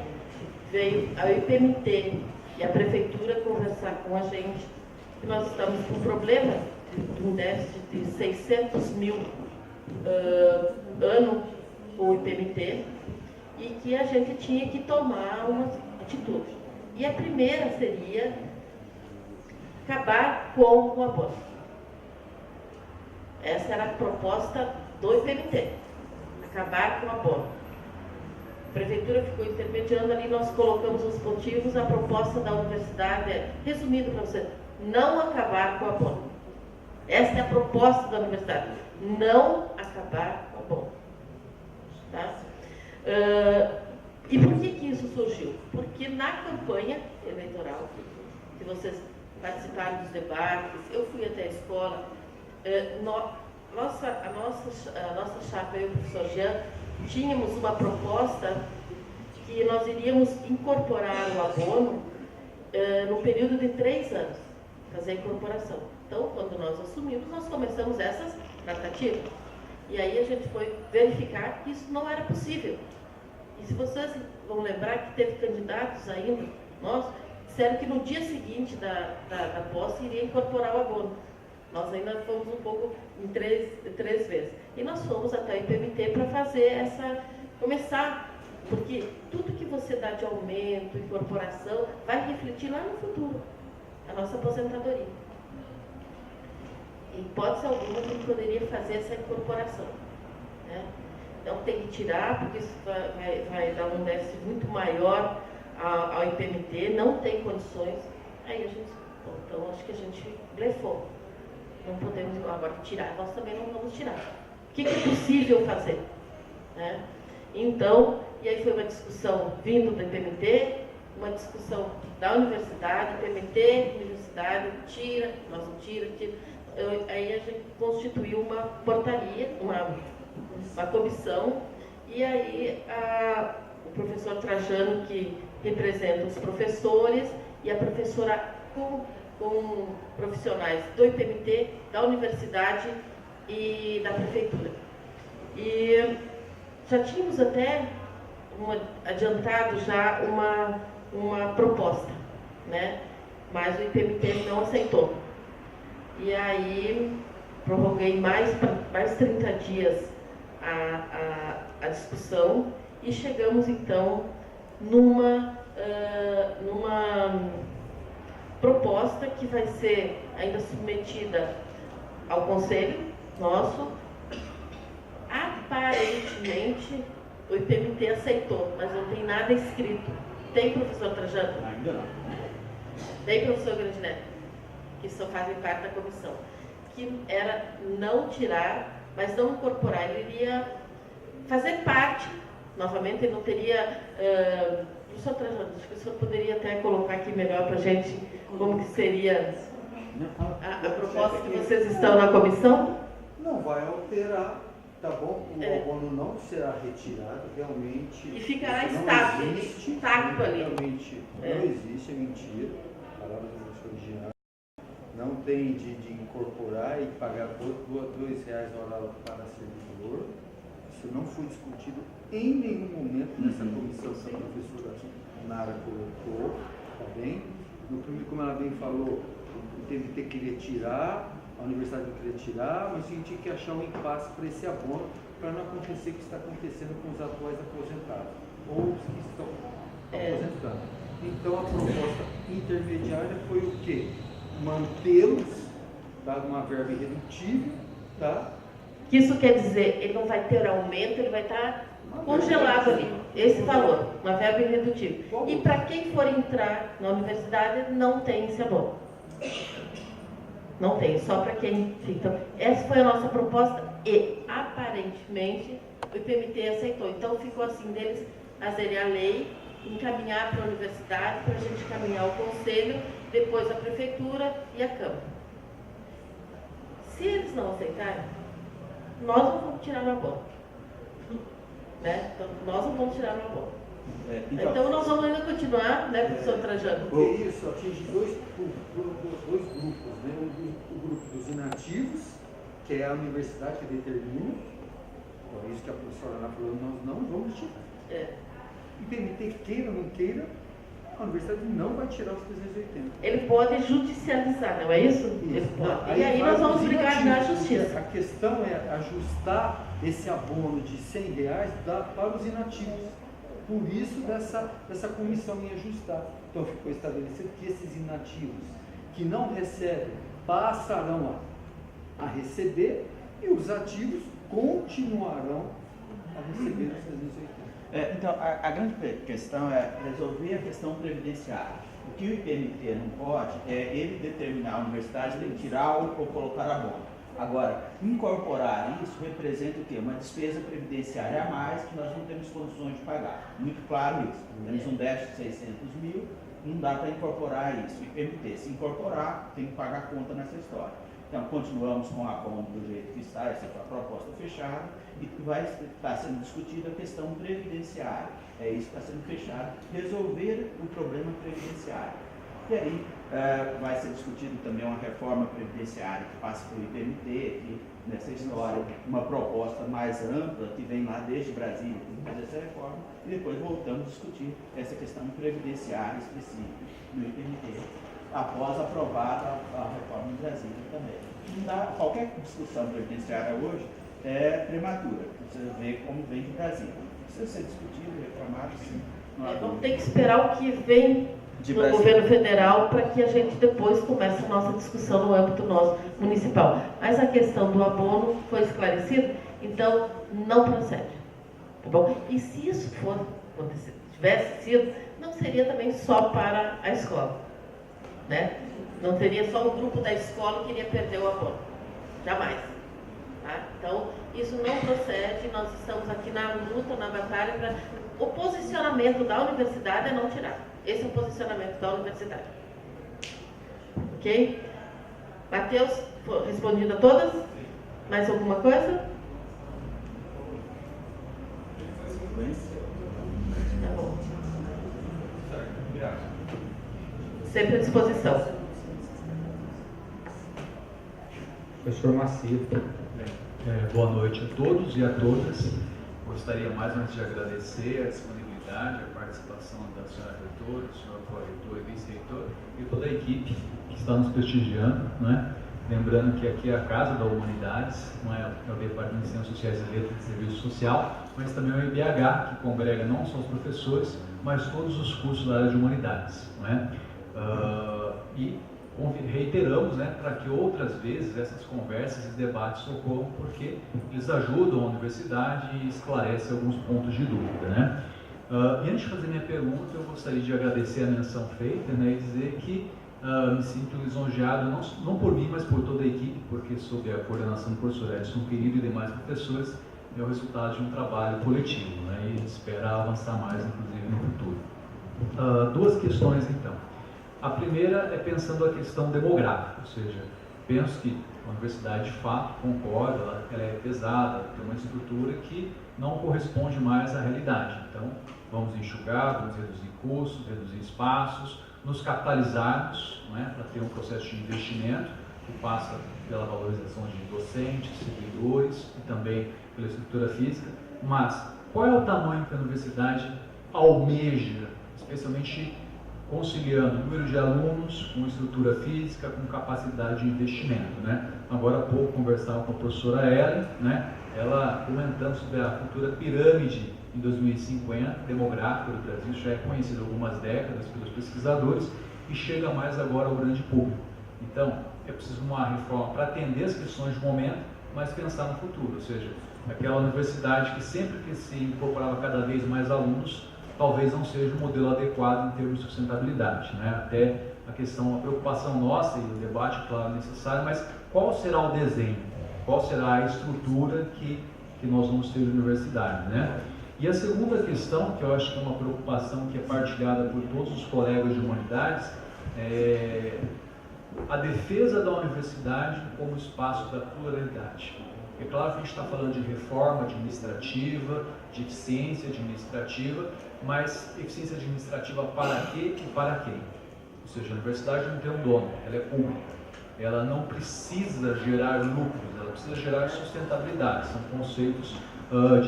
S1: veio a IPMT e a prefeitura conversar com a gente, que nós estamos com um problema de um déficit de 600 mil ano o IPMT, e que a gente tinha que tomar uma atitude. E a primeira seria acabar com o abono. Essa era a proposta do IPMT, acabar com o abono. A prefeitura ficou intermediando ali, nós colocamos os motivos, a proposta da universidade é, resumindo para você, não acabar com o abono. Essa é a proposta da universidade, não acabar com o abono. Tá? E por que isso surgiu? Porque na campanha eleitoral, que vocês participaram dos debates, eu fui até a escola, a nossa chapa, eu e o professor Jean, tínhamos uma proposta que nós iríamos incorporar o abono no período de 3 anos, fazer a incorporação. Então, quando nós assumimos, nós começamos essas tratativas. E aí a gente foi verificar que isso não era possível. E se vocês vão lembrar que teve candidatos ainda, nós disseram que no dia seguinte da posse iria incorporar o abono. Nós ainda fomos um pouco em três vezes. E nós fomos até o IPMT para fazer começar, porque tudo que você dá de aumento, incorporação, vai refletir lá no futuro, a nossa aposentadoria. Em hipótese alguma, a gente poderia fazer essa incorporação, né? Então tem que tirar, porque isso vai dar um déficit muito maior ao IPMT, não tem condições. Aí a gente, então acho que a gente blefou. Não podemos agora tirar, nós também não vamos tirar. O que é possível fazer? Né? Então, e aí foi uma discussão vindo do IPMT, uma discussão da universidade, IPMT, universidade, tira, nós não tira. Aí a gente constituiu uma portaria, uma comissão, e aí o professor Trajano, que representa os professores, e a professora com profissionais do IPMT, da universidade e da prefeitura. E já tínhamos até adiantado já uma proposta, né? Mas o IPMT não aceitou. E aí prorroguei mais 30 dias a discussão e chegamos então numa proposta que vai ser ainda submetida ao conselho nosso. Aparentemente o IPMT aceitou, mas não tem nada escrito. Tem, professor Trajano?
S6: Ainda não.
S1: Tem, professor Grandineto, que só fazem parte da comissão, que era não tirar, mas não incorporar. Ele iria fazer parte, novamente, ele não teria... professor Trajano, acho que o senhor poderia até colocar aqui melhor para a gente como que seria a proposta que vocês estão na comissão?
S6: Não vai alterar, tá bom? O abono não será retirado, realmente.
S1: E ficará
S6: não
S1: estável,
S6: existe,
S1: intacto ali.
S6: realmente não existe, é mentira. Palavra do professor Jean. Não tem de incorporar e pagar R$ 2 hora para servidor. Isso não foi discutido em nenhum momento nessa comissão que a professora Nara colocou, tá bem? No primeiro, como ela bem falou, o TMT queria tirar, a universidade não queria tirar, mas a gente tinha que achar um impasse para esse abono, para não acontecer o que está acontecendo com os atuais aposentados, ou os que estão aposentando. Então a proposta intermediária foi o quê? Mantê-los, dado uma verba irredutível, tá?
S1: Isso quer dizer, ele não vai ter aumento, ele vai estar congelado ali, esse valor, uma verba irredutível. E para quem for entrar na universidade, não tem esse abono. Não tem, só para quem fica. Então, essa foi a nossa proposta e, aparentemente, o IPMT aceitou. Então, ficou assim, deles fazerem a lei, encaminhar para a universidade, para a gente encaminhar o conselho, depois a prefeitura e a Câmara. Se eles não aceitarem, nós não vamos tirar no abono. Né? Então, nós não vamos tirar no abono. Então nós vamos ainda continuar, né, professor Trajano?
S6: Porque isso atinge dois grupos, né? O grupo dos inativos, que é a universidade que determina, por isso que a professora Ana falou, nós não vamos tirar. O IPMT queira ou não queira, a universidade não vai tirar os 380.
S1: Ele pode judicializar, não é isso? Ele pode. E aí nós vamos brigar na justiça.
S6: A questão é ajustar esse abono de R$100 para os inativos. Por isso dessa comissão em ajustar. Então ficou estabelecido que esses inativos que não recebem passarão a receber e os ativos continuarão a receber os 380.
S7: Então, a grande questão é resolver a questão previdenciária. O que o IPMT não pode é ele determinar a universidade tem que tirar ou colocar abono. Agora, incorporar isso representa o quê? Uma despesa previdenciária a mais que nós não temos condições de pagar. Muito claro isso. Temos um déficit de 600 mil, não dá para incorporar isso. O IPMT, se incorporar, tem que pagar conta nessa história. Então, continuamos com o abono do jeito que está, essa foi a proposta fechada, e vai estar sendo discutida a questão previdenciária. É isso que está sendo fechado, resolver o problema previdenciário. E aí vai ser discutido também uma reforma previdenciária que passa pelo IPMT, que nessa história, uma proposta mais ampla que vem lá desde Brasília, que faz essa reforma, e depois voltamos a discutir essa questão previdenciária específica no IPMT, após aprovada a reforma em Brasília também. Qualquer discussão previdenciária hoje é prematura, você vê como vem de Brasília. Precisa ser discutido, reformado, sim.
S1: Vamos ter que esperar o que vem do governo federal para que a gente depois comece a nossa discussão no âmbito nosso municipal. Mas a questão do abono foi esclarecida, então não procede. Tá bom? E se isso tivesse sido, não seria também só para a escola. Né? Não seria só o grupo da escola que iria perder o abono. Jamais. Tá? Então, isso não procede, nós estamos aqui na luta, na batalha, para o posicionamento da universidade é não tirar. Esse é o posicionamento da universidade. Ok? Matheus, respondido a todas? Mais alguma coisa? Tá bom. Sempre à disposição.
S2: Professor Maciel.
S8: Boa noite a todos e a todas. Gostaria mais uma vez de agradecer a disponibilidade, a participação da senhora reitora, do senhor pró-reitor e vice-reitor e toda a equipe que está nos prestigiando, né? Lembrando que aqui é a Casa da Humanidades, não é o Departamento de Ciências Sociais e Letras e Serviço Social, mas também o IBH, que congrega não só os professores, mas todos os cursos da área de Humanidades, não é? E reiteramos, né, para que outras vezes essas conversas e debates ocorram, porque eles ajudam a universidade e esclarecem alguns pontos de dúvida, né? E antes de fazer minha pergunta, eu gostaria de agradecer a menção feita, né, e dizer que me sinto lisonjeado, não por mim, mas por toda a equipe, porque sob a coordenação do professor Edson Querido e demais professores, é o resultado de um trabalho coletivo, né, e a gente espera avançar mais, inclusive, no futuro. Duas questões, então. A primeira é pensando a questão demográfica, ou seja, penso que a universidade de fato concorda, ela é pesada, tem uma estrutura que não corresponde mais à realidade. Então, vamos enxugar, vamos reduzir custos, reduzir espaços, nos capitalizarmos, não é, para ter um processo de investimento que passa pela valorização de docentes, servidores e também pela estrutura física, mas qual é o tamanho que a universidade almeja, especialmente conciliando o número de alunos com estrutura física, com capacidade de investimento, né? Agora há pouco conversava com a professora Ellen, né? Ela comentando sobre a futura pirâmide em 2050, demográfica do Brasil, já é conhecida há algumas décadas pelos pesquisadores e chega mais agora ao grande público. Então, é preciso uma reforma para atender as questões do momento, mas pensar no futuro, ou seja, aquela universidade que sempre que se incorporava cada vez mais alunos, talvez não seja o modelo adequado em termos de sustentabilidade, né? Até a questão, a preocupação nossa e o debate, claro, necessário, mas qual será o desenho? Qual será a estrutura que nós vamos ter na universidade, né? E a segunda questão, que eu acho que é uma preocupação que é partilhada por todos os colegas de humanidades, é a defesa da universidade como espaço da pluralidade. É claro que a gente está falando de reforma administrativa, de eficiência administrativa, mas eficiência administrativa para quê e para quem? Ou seja, a universidade não tem um dono, ela é pública. Ela não precisa gerar lucros, ela precisa gerar sustentabilidade, são conceitos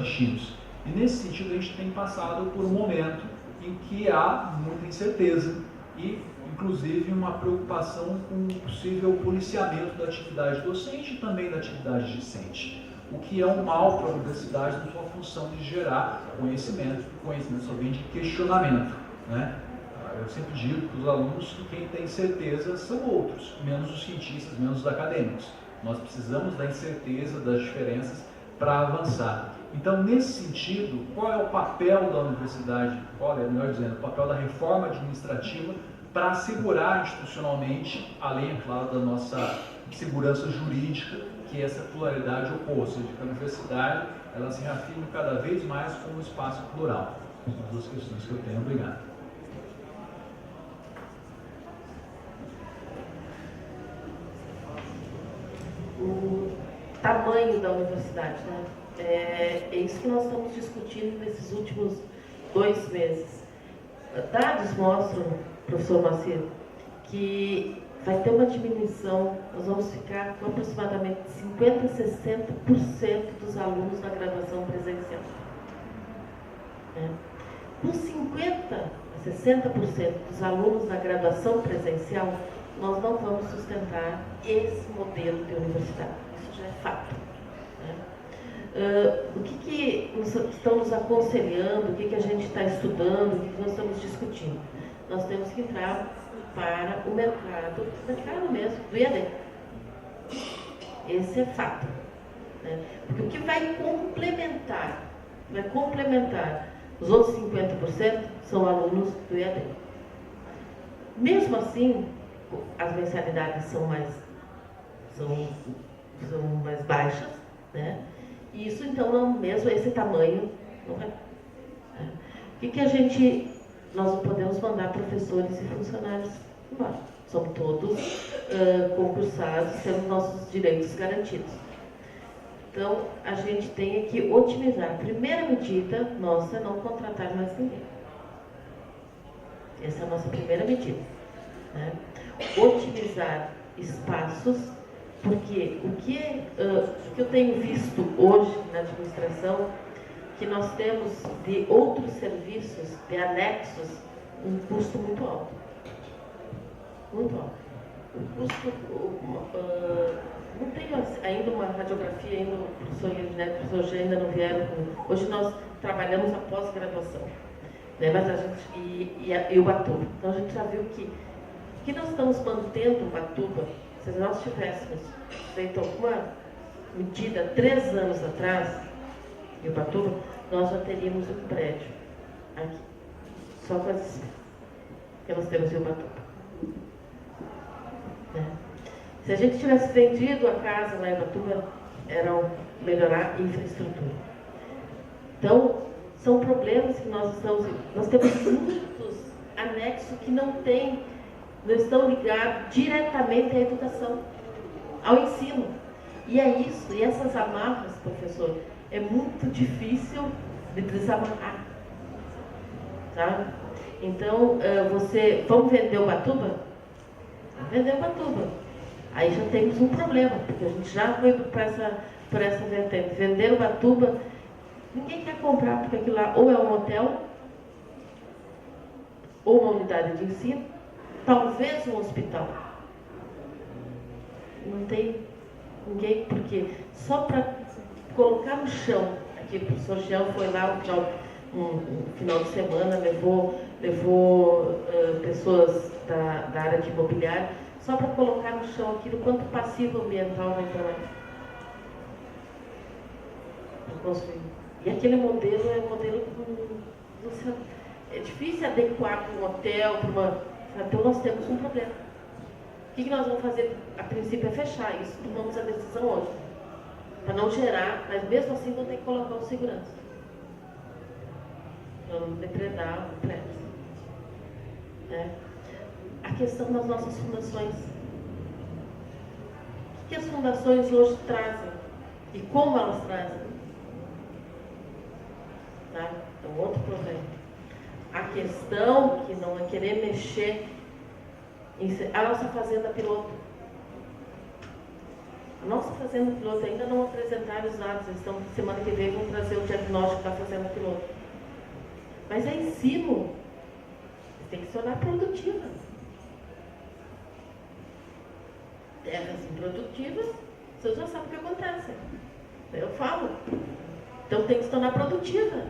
S8: distintos. E nesse sentido a gente tem passado por um momento em que há muita incerteza e inclusive uma preocupação com o possível policiamento da atividade docente e também da atividade discente, o que é um mal para a universidade na sua função de gerar conhecimento, e conhecimento só vem de questionamento, né? Eu sempre digo para os alunos que quem tem certeza são outros, menos os cientistas, menos os acadêmicos. Nós precisamos da incerteza, das diferenças para avançar. Então, nesse sentido, qual é o papel da universidade, melhor dizendo, o papel da reforma administrativa para assegurar institucionalmente, além, claro, da nossa segurança jurídica, que essa pluralidade ocorra, ou seja, que a universidade ela se reafirme cada vez mais como um espaço plural. São as duas questões que eu tenho. Obrigado.
S1: O tamanho da universidade, né? É isso que nós estamos discutindo nesses últimos 2 meses. Dados mostram, professor Macedo, que vai ter uma diminuição, nós vamos ficar com aproximadamente 50% a 60% dos alunos na graduação presencial. Com 50% a 60% dos alunos na graduação presencial, nós não vamos sustentar esse modelo de universidade. Isso já é fato. O que estão nos aconselhando, o que a gente está estudando, o que nós estamos discutindo? Nós temos que entrar para o mercado mesmo, do EAD. Esse é fato. Né? Porque o que vai complementar os outros 50% são alunos do EAD. Mesmo assim, as mensalidades são mais baixas, né? E isso, então, não, mesmo esse tamanho, não é. O que nós não podemos mandar professores e funcionários embora. Somos todos concursados, temos nossos direitos garantidos. Então, a gente tem que otimizar. A primeira medida nossa é não contratar mais ninguém. Essa é a nossa primeira medida. Né? Otimizar espaços, porque o que eu tenho visto hoje na administração, que nós temos de outros serviços, de anexos, um custo muito alto. Muito alto. O custo, não tenho ainda uma radiografia, ainda o professor Elinete e o professor G ainda não vieram. Hoje nós trabalhamos a pós-graduação, né? Mas a gente, e o Ubatuba. Então a gente já viu que nós estamos mantendo o Ubatuba. Se nós tivéssemos feito alguma medida 3 anos atrás, em Ubatuba, nós já teríamos um prédio aqui, só com as que nós temos em Ubatuba. Né? Se a gente tivesse vendido a casa lá em Ubatuba, era melhorar a infraestrutura. Então, são problemas que nós temos muitos anexos que não estão ligados diretamente à educação, ao ensino. E é isso, e essas amarras, professor, é muito difícil de desamarrar. Tá? Então, vamos vender o Ubatuba? Vender o Ubatuba. Aí já temos um problema, porque a gente já foi por essa vertente. Vender Ubatuba, ninguém quer comprar, porque aquilo lá ou é um hotel, ou uma unidade de ensino, talvez um hospital. Não tem ninguém, porque só para colocar no chão, aqui o professor Jean foi lá um final de semana, levou pessoas da área de imobiliário, só para colocar no chão aquilo, quanto passivo ambiental vai para construir. E aquele modelo é um modelo é difícil adequar para um hotel, para uma. Então nós temos um problema. O que nós vamos fazer? A princípio é fechar isso, tomamos a decisão hoje. Para não gerar, mas mesmo assim vão ter que colocar o segurança. Para não depredar o prédio. A questão das nossas fundações. O que as fundações hoje trazem? E como elas trazem? Tá? É um outro problema. A questão que não é querer mexer a nossa fazenda piloto. A nossa fazenda piloto ainda não apresentaram os dados. Eles estão, semana que vem, vão trazer o diagnóstico da fazenda piloto. Mas é ensino. Tem que se tornar produtiva. Terras improdutivas, vocês já sabem o que acontece. Eu falo. Então tem que se tornar produtiva.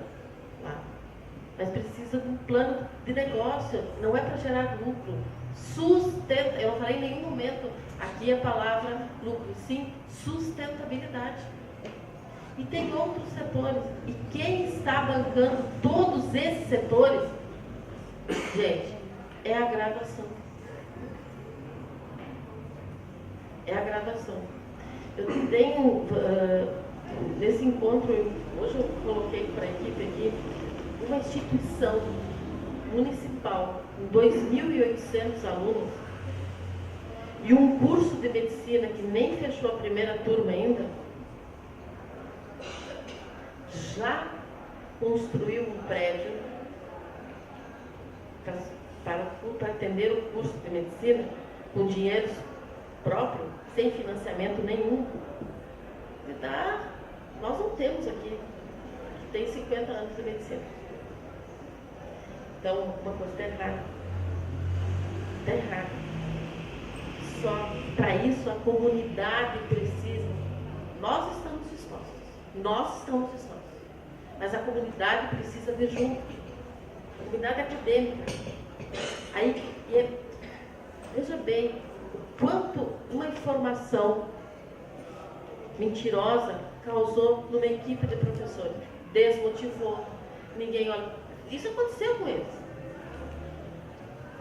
S1: Lá. Mas precisa de um plano de negócio. Não é para gerar lucro. Sustenta. Eu não falei em nenhum momento aqui a palavra lucro, sim sustentabilidade. E tem outros setores. E quem está bancando todos esses setores, gente, é a graduação. É a graduação. Eu tenho, nesse encontro, hoje eu coloquei para a equipe aqui, uma instituição municipal com 2.800 alunos e um curso de medicina que nem fechou a primeira turma ainda, já construiu um prédio para atender o curso de medicina com dinheiro próprio, sem financiamento nenhum. Nós não temos aqui, que tem 50 anos de medicina. Então, uma coisa está errada. Está errada. Só para isso a comunidade precisa. Nós estamos dispostos. Mas a comunidade precisa vir junto. A comunidade acadêmica. Aí, veja bem, o quanto uma informação mentirosa causou numa equipe de professores. Desmotivou. Ninguém olha. Isso aconteceu com eles.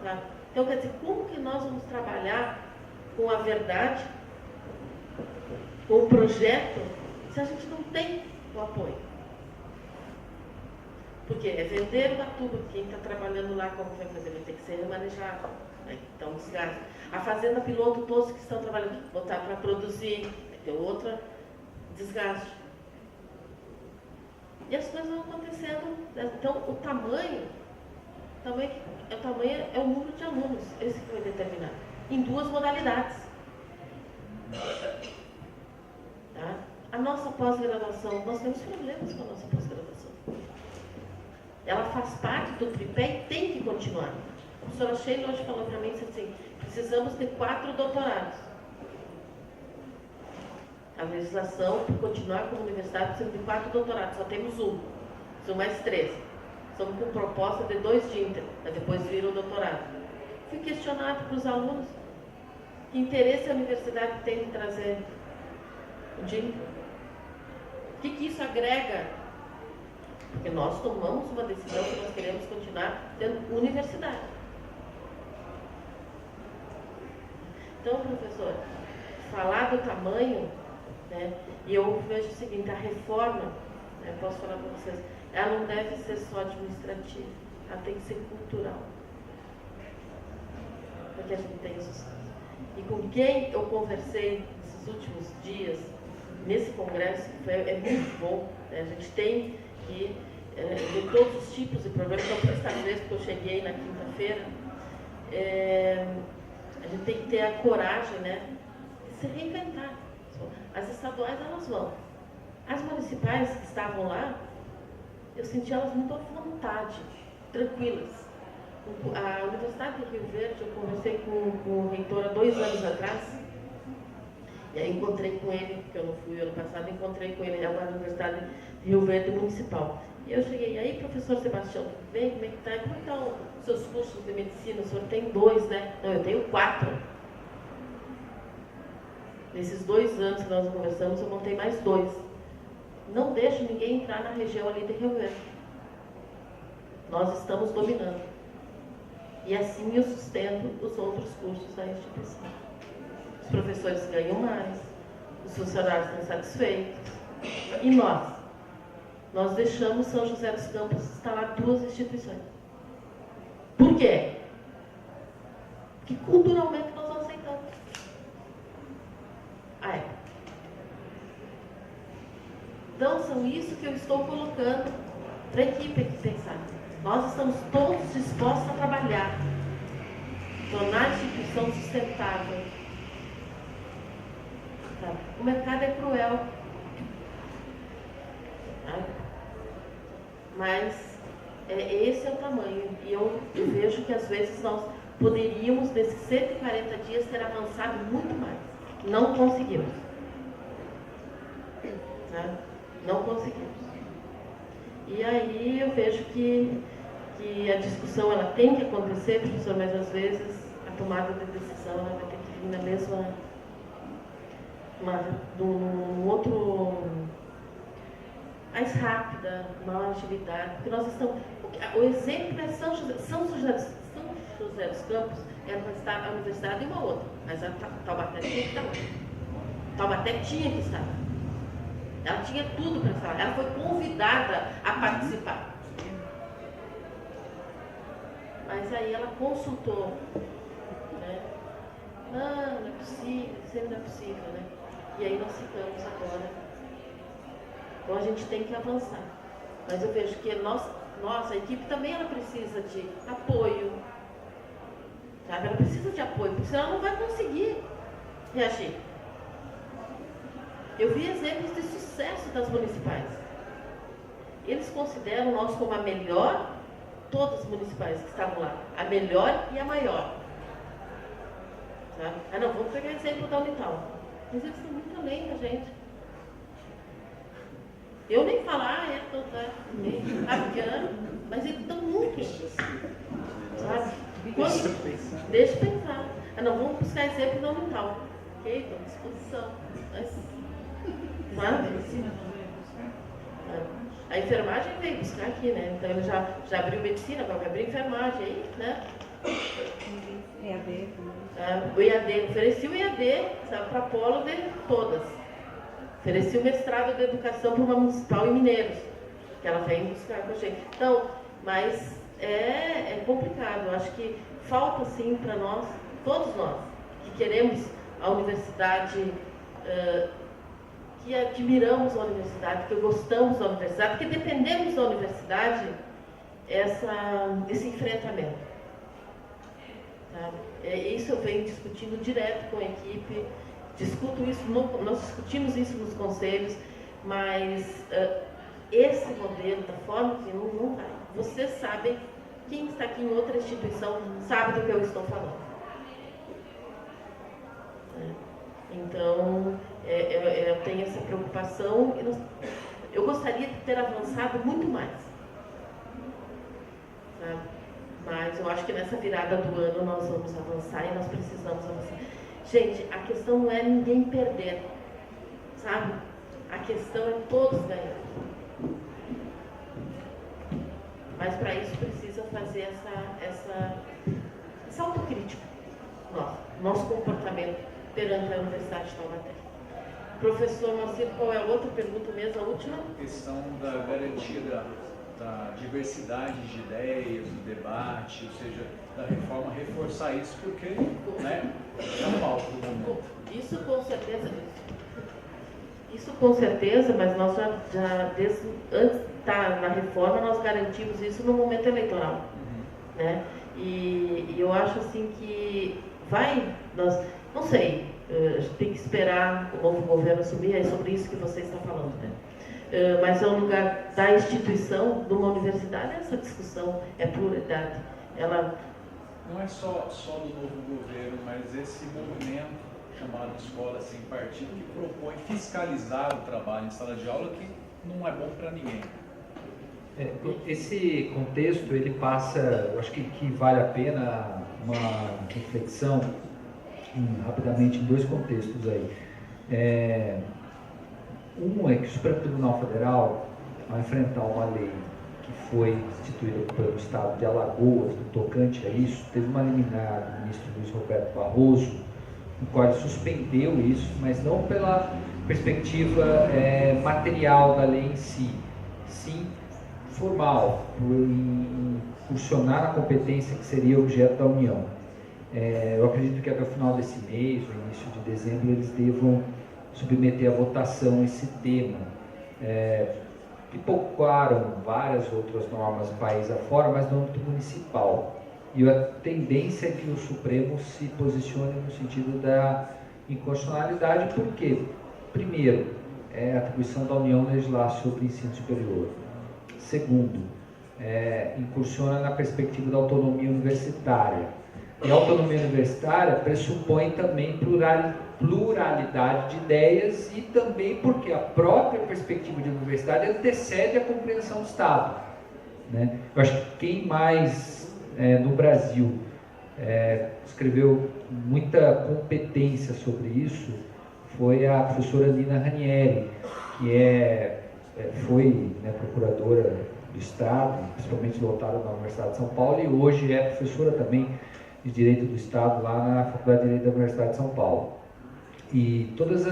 S1: Tá? Então, quer dizer, como que nós vamos trabalhar com a verdade, com o projeto, se a gente não tem o apoio? Porque é vender uma tuba, quem está trabalhando lá, como vai fazer? Vai ter que ser remanejado. Né? Então, desgaste. A fazenda piloto, todos que estão trabalhando, botar para produzir, vai ter outra desgaste. E as coisas vão acontecendo. Então, o tamanho é o número de alunos, esse que foi determinado, em duas modalidades. Tá? A nossa pós-graduação, nós temos problemas com a nossa pós-graduação. Ela faz parte do tripé e tem que continuar. A professora Sheila hoje falou para mim assim, precisamos de 4 doutorados. A legislação, para continuar como universidade, precisa de 4 doutorados, só temos um. São mais 3. Estamos com proposta de 2 de íntegro, mas depois vira o doutorado. Fui questionado para os alunos que interesse a universidade tem de trazer o de íntegro. O que isso agrega? Porque nós tomamos uma decisão que nós queremos continuar tendo universidade. Então, professor, falar do tamanho, né, e eu vejo o seguinte, a reforma, né, posso falar para vocês, ela não deve ser só administrativa, ela tem que ser cultural. Para que a gente tenha sucesso. E com quem eu conversei nesses últimos dias, nesse congresso, é muito bom, né, a gente tem que, de todos os tipos de problemas, então, por esta vez que eu cheguei na quinta-feira, a gente tem que ter a coragem, né, se reinventar. As estaduais, elas vão. As municipais que estavam lá, eu senti elas muito à vontade, tranquilas. A Universidade de Rio Verde, eu conversei com o reitor há 2 anos atrás, e aí encontrei com ele, porque eu não fui ano passado, encontrei com ele agora na Universidade de Rio Verde Municipal. E eu cheguei, aí, professor Sebastião, tudo bem? Como é que está? Como estão os seus cursos de medicina? O senhor tem 2, né? Não, eu tenho 4. Nesses 2 anos que nós conversamos, eu montei mais 2. Não deixo ninguém entrar na região ali de Rio Verde. Nós estamos dominando. E assim eu sustento os outros cursos da instituição. Os professores ganham mais, os funcionários estão satisfeitos. E nós deixamos São José dos Campos instalar 2 instituições. Por quê? Porque culturalmente nós não aceitamos. Então, são isso que eu estou colocando para a equipe aqui pensar. Nós estamos todos dispostos a trabalhar, tornar a instituição sustentável. O mercado é cruel. Mas esse é o tamanho. E eu vejo que às vezes nós poderíamos, nesses 140 dias, ter avançado muito mais. Não conseguimos. Não conseguimos. E aí eu vejo que a discussão ela tem que acontecer, professor, mas às vezes a tomada de decisão ela vai ter que vir na mesma, num outro, mais rápida, maior agilidade, porque nós estamos, o exemplo é São José dos Campos, era para estar a universidade e uma outra, mas a Taubaté tinha que estar lá. Taubaté tinha que estar lá. Ela tinha tudo para falar, ela foi convidada a participar. Mas aí ela consultou, né? Não é possível, sempre não é possível, né? E aí nós ficamos agora. Então a gente tem que avançar. Mas eu vejo que a equipe também ela precisa de apoio. Sabe? Ela precisa de apoio, porque senão ela não vai conseguir reagir. Eu vi exemplos de sucesso das municipais. Eles consideram nós como a melhor, todas as municipais que estavam lá, a melhor e a maior. Sabe? Não, vamos pegar exemplo da Unital. Mas eles estão muito além da gente. Eu nem falar, mas eles estão muito. Sabe? Deixa eu pensar. Não, vamos buscar exemplo da Unital. Ok? Estou à disposição. A enfermagem veio buscar aqui, né? Então ele já abriu medicina, agora vai abrir enfermagem aí, né?
S4: EAD também.
S1: O EAD, ofereci o EAD para a polo de todas. Ofereci o mestrado de educação para uma municipal em Mineiros, que ela vem buscar com a gente. Então, mas é complicado. Eu acho que falta sim para nós, todos nós, que queremos a universidade, que admiramos a universidade, que gostamos da universidade, que dependemos da universidade, esse enfrentamento. Sabe? Isso eu venho discutindo direto com a equipe, nós discutimos isso nos conselhos, mas esse modelo, da forma que não vai. Vocês sabem, quem está aqui em outra instituição sabe do que eu estou falando. Então, eu tenho essa preocupação. Eu gostaria de ter avançado muito mais. Sabe? Mas eu acho que nessa virada do ano nós vamos avançar e nós precisamos avançar. Gente, a questão não é ninguém perder, sabe? A questão é todos ganhar. Mas para isso precisa fazer essa autocrítica. Nosso comportamento perante a Universidade de Taubaté. Professor Moacir, qual é a outra pergunta mesmo, a última?
S8: A questão da garantia da diversidade de ideias, do debate, ou seja, da reforma, reforçar isso, porque é um palco do momento.
S1: Isso com certeza, mas nós já desde antes na reforma, nós garantimos isso no momento eleitoral. Né? E eu acho assim que não sei, A gente tem que esperar o novo governo assumir, é sobre isso que você está falando, né? Mas é o lugar da instituição, de uma universidade, essa discussão é pluralidade. Ela
S8: não é só do novo governo, mas esse movimento chamado Escola Sem Partido, que propõe fiscalizar o trabalho em sala de aula, que não é bom para ninguém.
S2: Esse contexto, ele passa, eu acho que vale a pena uma reflexão rapidamente em dois contextos aí. Um é que o Supremo Tribunal Federal, ao enfrentar uma lei que foi instituída pelo Estado de Alagoas, no tocante a isso, teve uma liminar do ministro Luiz Roberto Barroso, no qual ele suspendeu isso, mas não pela perspectiva material da lei em si, sim formal, por impulsionar a competência que seria objeto da União. Eu acredito que até o final desse mês, no início de dezembro, eles devam submeter à votação esse tema. Pipocaram várias outras normas país afora, mas no âmbito municipal. E a tendência é que o Supremo se posicione no sentido da inconstitucionalidade, por quê? Primeiro, é a atribuição da União legislar sobre o ensino superior. Segundo, incursiona na perspectiva da autonomia universitária. E a autonomia universitária pressupõe também pluralidade de ideias e também porque a própria perspectiva de universidade antecede a compreensão do Estado, né? Eu acho que quem mais no Brasil escreveu muita competência sobre isso foi a professora Nina Ranieri, que foi procuradora do Estado, principalmente voltada na Universidade de São Paulo, e hoje é professora também de Direito do Estado lá na Faculdade de Direito da Universidade de São Paulo. E todos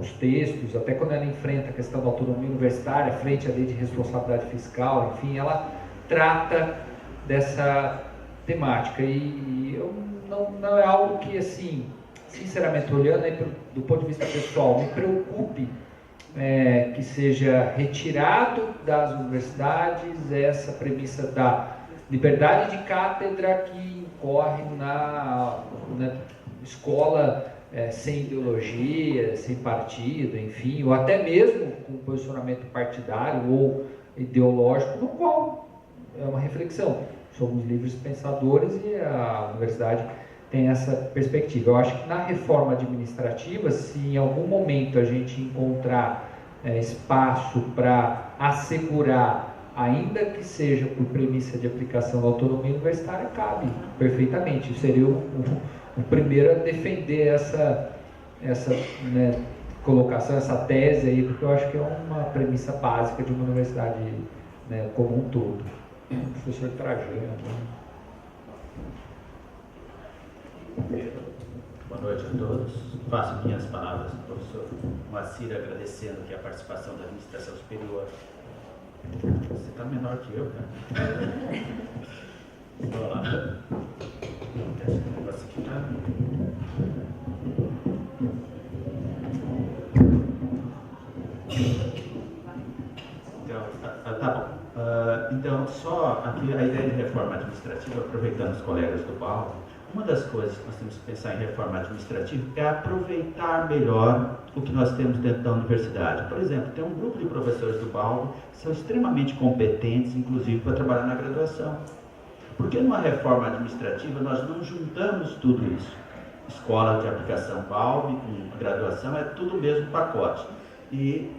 S2: os textos, até quando ela enfrenta a questão da autonomia universitária frente à lei de responsabilidade fiscal, enfim, ela trata dessa temática. E não é algo que, assim, sinceramente, olhando aí do ponto de vista pessoal, me preocupe que seja retirado das universidades essa premissa da liberdade de cátedra que incorre na escola sem ideologia, sem partido, enfim, ou até mesmo com posicionamento partidário ou ideológico, no qual é uma reflexão. Somos livres pensadores e a universidade tem essa perspectiva. Eu acho que na reforma administrativa, se em algum momento a gente encontrar espaço para assegurar, ainda que seja por premissa de aplicação da autonomia universitária, cabe perfeitamente. Eu seria o primeiro a defender essa colocação, essa tese aí, porque eu acho que é uma premissa básica de uma universidade como um todo. Professor Trajano.
S7: Boa noite a todos. Faço minhas palavras do professor Moacir, agradecendo aqui a participação da administração superior. Você está menor que eu, cara. Vamos lá. Esse negócio aqui tá... Então, tá bom. Então, só aqui a ideia de reforma administrativa, aproveitando os colegas do BAL, uma das coisas que nós temos que pensar em reforma administrativa é aproveitar melhor o que nós temos dentro da universidade. Por exemplo, tem um grupo de professores do BAL que são extremamente competentes, inclusive para trabalhar na graduação. Por que numa reforma administrativa nós não juntamos tudo isso? Escola de aplicação BALB com graduação é tudo o mesmo pacote. E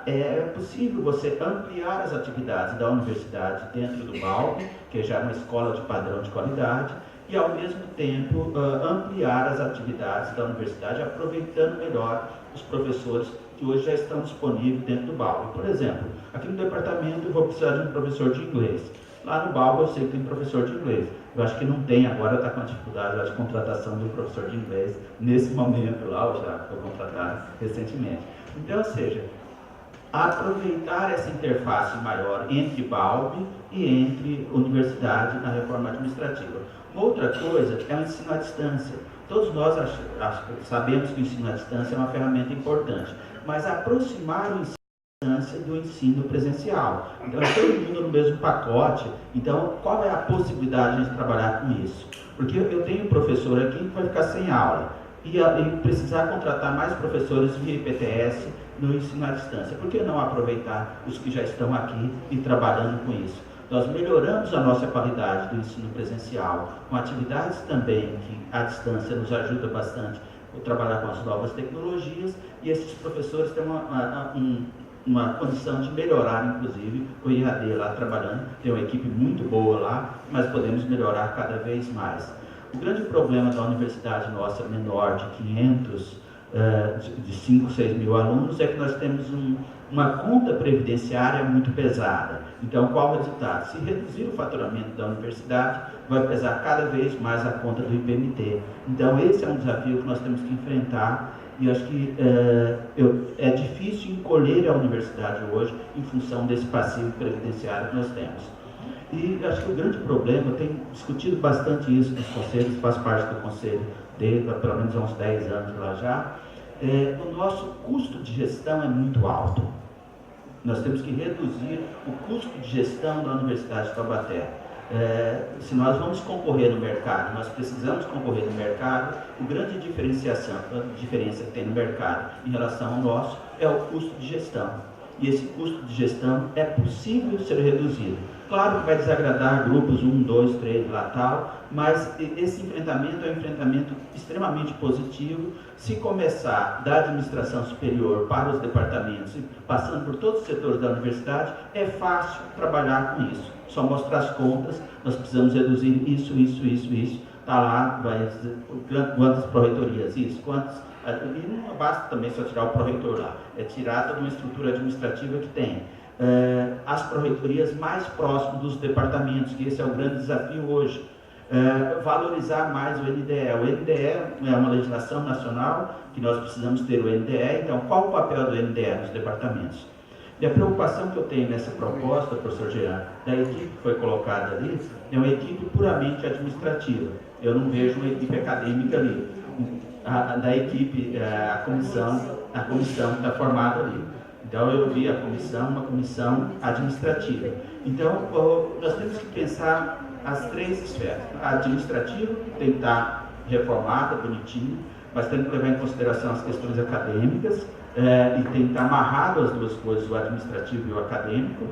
S7: é possível você ampliar as atividades da universidade dentro do BALB, que já é uma escola de padrão de qualidade, e ao mesmo tempo ampliar as atividades da universidade, aproveitando melhor os professores que hoje já estão disponíveis dentro do BALB. Por exemplo, aqui no departamento eu vou precisar de um professor de inglês. Lá no BALB eu sei que tem professor de inglês. Eu acho que não tem agora, está com a dificuldade de contratação de um professor de inglês nesse momento lá, ou já foi contratado recentemente. Então, ou seja, aproveitar essa interface maior entre BALB e entre universidade na reforma administrativa. Outra coisa é o ensino à distância. Todos nós sabemos que o ensino à distância é uma ferramenta importante, mas aproximar o ensino à distância do ensino presencial. Então, é todo mundo no mesmo pacote. Então, qual é a possibilidade de trabalhar com isso? Porque eu tenho um professor aqui que vai ficar sem aula. e precisar contratar mais professores de IPTS no ensino à distância. Por que não aproveitar os que já estão aqui e trabalhando com isso? Nós melhoramos a nossa qualidade do ensino presencial, com atividades também que à distância nos ajuda bastante a trabalhar com as novas tecnologias, e esses professores têm uma condição de melhorar, inclusive, o IAD lá trabalhando. Tem uma equipe muito boa lá, mas podemos melhorar cada vez mais. O grande problema da universidade nossa menor, de 500, de 5, 6 mil alunos, é que nós temos uma conta previdenciária muito pesada. Então, qual o resultado? Se reduzir o faturamento da universidade, vai pesar cada vez mais a conta do IPMT. Então, esse é um desafio que nós temos que enfrentar, e acho que é difícil encolher a universidade hoje em função desse passivo previdenciário que nós temos. E acho que o grande problema, eu tenho discutido bastante isso nos conselhos, faço parte do conselho desde pelo menos há uns 10 anos lá já, o nosso custo de gestão é muito alto. Nós temos que reduzir o custo de gestão da Universidade de Taubaté. Se nós vamos concorrer no mercado, nós precisamos concorrer no mercado, a grande diferença que tem no mercado em relação ao nosso é o custo de gestão. E esse custo de gestão é possível ser reduzido. Claro que vai desagradar grupos 1, 2, 3, lá tal, mas esse enfrentamento é um enfrentamento extremamente positivo. Se começar da administração superior para os departamentos, passando por todos os setores da universidade, é fácil trabalhar com isso. Só mostrar as contas, nós precisamos reduzir isso. Está lá, vai dizer quantas pró-reitorias, isso, quantos. E não basta também só tirar o pró-reitor lá, é tirar toda uma estrutura administrativa que tem. As pró-reitorias mais próximas dos departamentos, que esse é o grande desafio hoje. Valorizar mais o NDE. O NDE é uma legislação nacional, que nós precisamos ter o NDE, então qual o papel do NDE nos departamentos? E a preocupação que eu tenho nessa proposta, professor Jean, da equipe que foi colocada ali, é uma equipe puramente administrativa. Eu não vejo uma equipe acadêmica ali. Da equipe, a comissão está formada ali. Então, eu vi a comissão, uma comissão administrativa. Então, nós temos que pensar as três esferas. A administrativa tem que estar reformada, bonitinho, mas tem que levar em consideração as questões acadêmicas, e tem que estar amarrado as duas coisas, o administrativo e o acadêmico,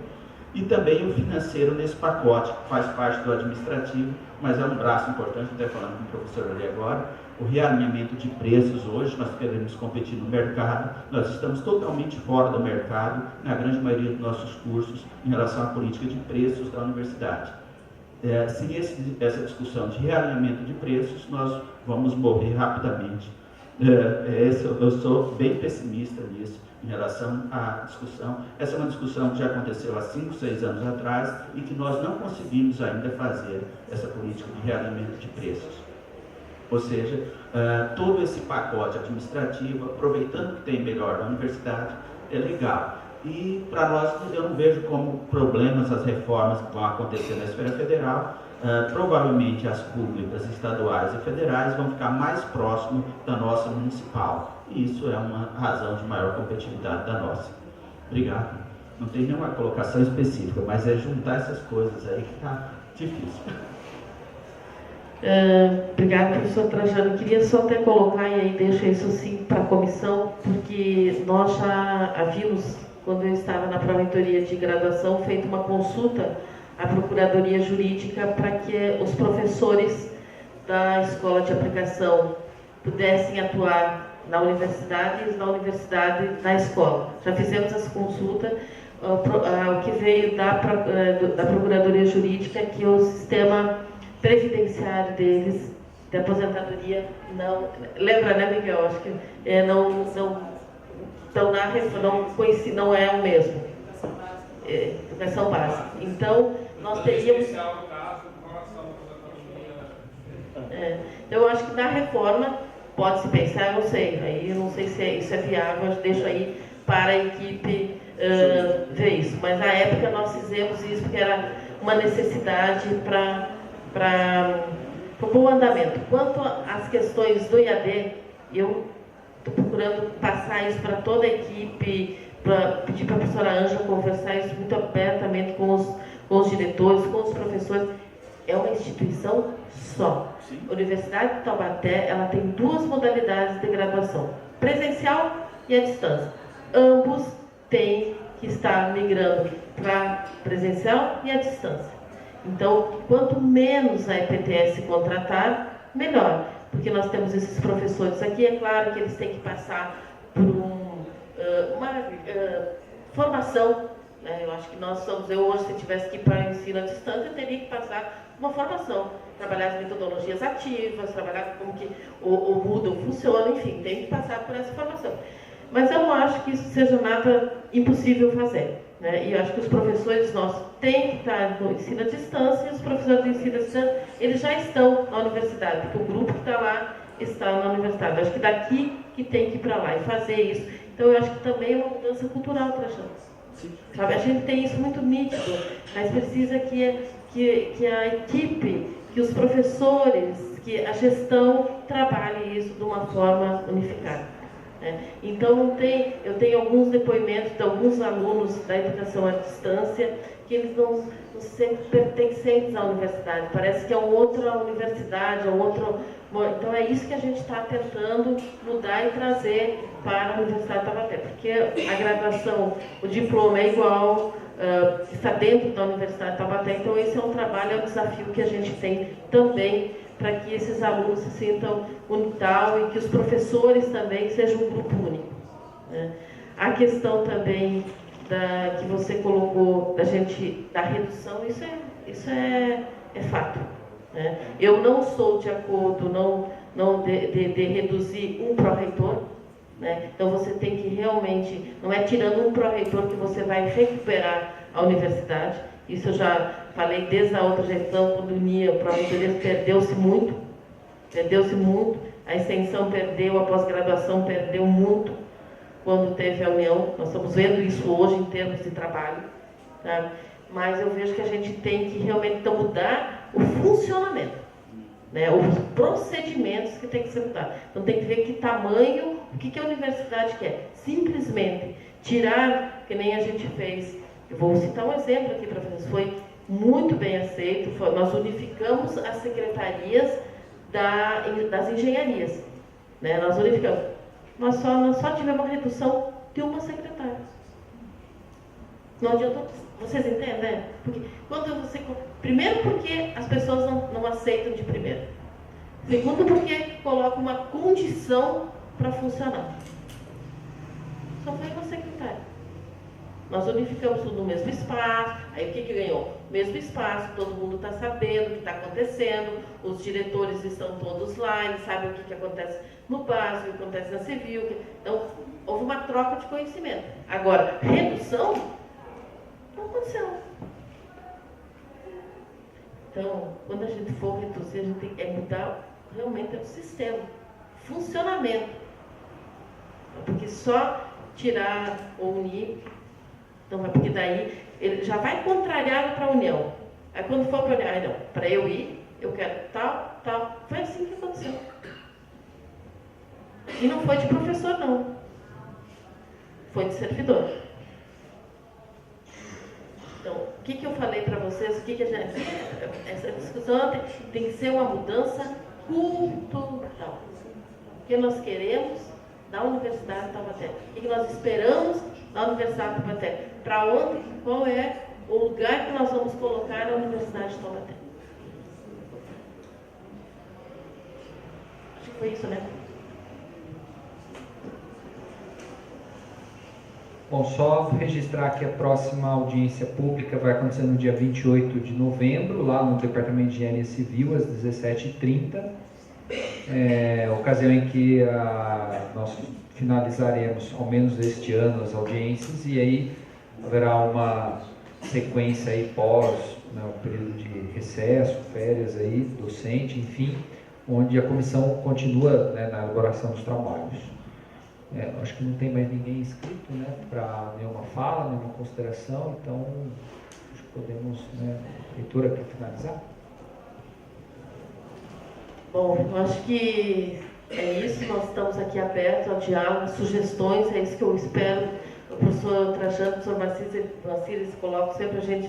S7: e também o financeiro nesse pacote, que faz parte do administrativo, mas é um braço importante, até falando com o professor ali agora. O realinhamento de preços hoje, nós queremos competir no mercado, nós estamos totalmente fora do mercado, na grande maioria dos nossos cursos, em relação à política de preços da universidade. Sem essa discussão de realinhamento de preços, nós vamos morrer rapidamente. Eu sou bem pessimista nisso, em relação à discussão. Essa é uma discussão que já aconteceu há 5, 6 anos atrás e que nós não conseguimos ainda fazer essa política de realinhamento de preços. Ou seja, todo esse pacote administrativo, aproveitando o que tem melhor da universidade, é legal. E para nós, eu não vejo como problemas as reformas que vão acontecer na esfera federal. Provavelmente as públicas, estaduais e federais vão ficar mais próximo da nossa municipal. E isso é uma razão de maior competitividade da nossa. Obrigado. Não tem nenhuma colocação específica, mas é juntar essas coisas aí que está difícil.
S1: Obrigada, professor Trajano. Queria só até colocar, e aí deixo isso assim para a comissão, porque nós já havíamos, quando eu estava na pró-reitoria de graduação, feito uma consulta à Procuradoria Jurídica para que os professores da Escola de Aplicação pudessem atuar na universidade e na universidade na escola. Já fizemos essa consulta. O que veio da Procuradoria Jurídica é que o sistema previdenciário deles, de aposentadoria, não... Lembra, né, Miguel? Acho que não é o mesmo. Educação básica. Então, nós teríamos... eu acho que na reforma pode-se pensar, eu não sei, aí eu não sei se isso é viável, eu deixo aí para a equipe ver isso. Mas na época nós fizemos isso porque era uma necessidade para o bom andamento. Quanto às questões do IAD, eu estou procurando passar isso para toda a equipe, para pedir para a professora Ângela conversar isso muito abertamente com os diretores, com os professores. é uma instituição só.
S7: Sim.
S1: A Universidade de Taubaté, ela tem 2 modalidades de graduação, presencial e à distância. Ambos têm que estar migrando para presencial e à distância. Então, quanto menos a EPTS contratar, melhor. Porque nós temos esses professores aqui, é claro que eles têm que passar por uma formação. Eu acho que eu hoje, se tivesse que ir para o ensino à distância, eu teria que passar uma formação. Trabalhar as metodologias ativas, trabalhar como que o Moodle funciona, enfim, tem que passar por essa formação. Mas eu não acho que isso seja nada impossível fazer. E eu acho que os professores nossos têm que estar no ensino à distância, e os professores do ensino à distância, eles já estão na universidade, porque o grupo que está lá está na universidade. Eu acho que daqui que tem que ir para lá e fazer isso. Então, eu acho que também é uma mudança cultural, Trajano. Sabe? A gente tem isso muito nítido, mas precisa que a equipe, que os professores, que a gestão trabalhe isso de uma forma unificada. Então, eu tenho alguns depoimentos de alguns alunos da educação à distância que eles não sempre pertencentes à universidade. Parece que é uma outra universidade, Então, é isso que a gente está tentando mudar e trazer para a Universidade de Taubaté, porque a graduação, o diploma é igual, está dentro da Universidade de Taubaté. Então, esse é um trabalho, é um desafio que a gente tem também, para que esses alunos se sintam unital e que os professores também sejam um grupo único. A questão também que você colocou da redução, isso é fato. Eu não sou de acordo de reduzir um pró-reitor. Então você tem que realmente, não é tirando um pró-reitor que você vai recuperar a universidade. Isso eu já falei desde a outra gestão, quando unia o pró-reitor, perdeu-se muito, a extensão perdeu, a pós-graduação perdeu muito quando teve a união. Nós estamos vendo isso hoje em termos de trabalho, tá? Mas eu vejo que a gente tem que realmente mudar o funcionamento, os procedimentos que tem que ser mudados. Então tem que ver que tamanho, o que a universidade quer. Simplesmente tirar, que nem a gente fez. Eu vou citar um exemplo aqui para vocês. Foi muito bem aceito. Nós unificamos as secretarias das engenharias. Nós unificamos. Nós só tivemos uma redução de uma secretária. Não adiantou. Vocês entendem? Primeiro, porque as pessoas não aceitam de primeiro. Segundo, porque coloca uma condição para funcionar. Só foi uma secretária. Nós unificamos tudo no mesmo espaço. Aí o que ganhou? Mesmo espaço, todo mundo está sabendo o que está acontecendo, os diretores estão todos lá, eles sabem o que acontece no básico, o que acontece na civil. Então, houve uma troca de conhecimento. Agora, redução não aconteceu. Então, quando a gente for reduzir, a gente tem que mudar realmente o sistema, funcionamento. Porque só tirar ou unir, então, porque daí ele já vai contrariado para a união. Aí quando for para a união, não, para eu ir, eu quero tal. Foi assim que aconteceu. E não foi de professor, não. Foi de servidor. Então, o que eu falei para vocês? Essa discussão tem que ser uma mudança cultural. O que nós queremos da Universidade de Taubaté? O que nós esperamos da Universidade de Taubaté? Para onde? Qual é o lugar que nós vamos colocar a Universidade de Taubaté? Acho que foi isso, né?
S2: Bom, só registrar que a próxima audiência pública vai acontecer no dia 28 de novembro, lá no Departamento de Engenharia Civil, às 17h30, ocasião em que nós finalizaremos, ao menos este ano, as audiências, e aí haverá uma sequência aí pós, o período de recesso, férias aí, docente, enfim, onde a comissão continua na elaboração dos trabalhos. Acho que não tem mais ninguém inscrito, para nenhuma fala, nenhuma consideração, então acho que podemos, leitura para finalizar.
S1: Bom, eu acho que é isso, nós estamos aqui abertos ao diálogo, sugestões, é isso que eu espero. O professor Trajano, o professor Marcílio, eles colocam sempre a gente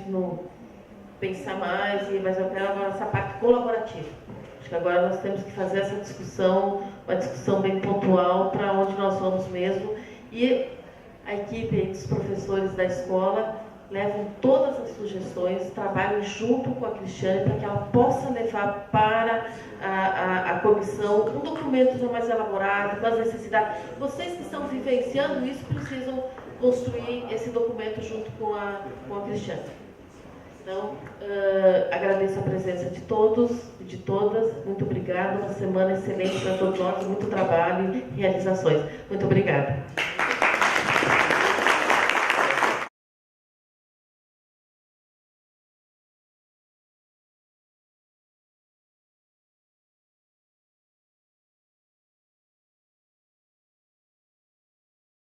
S1: pensar mais, mas eu quero agora essa parte colaborativa. Acho que agora nós temos que fazer essa discussão, uma discussão bem pontual para onde nós vamos mesmo. E a equipe dos professores da escola levam todas as sugestões, trabalham junto com a Cristiane para que ela possa levar para a comissão um documento já mais elaborado, com as necessidades. Vocês que estão vivenciando isso precisam construir esse documento junto com a Cristiane. Então, agradeço a presença de todos e de todas. Muito obrigada. Uma semana excelente para todos nós, muito trabalho e realizações. Muito obrigada.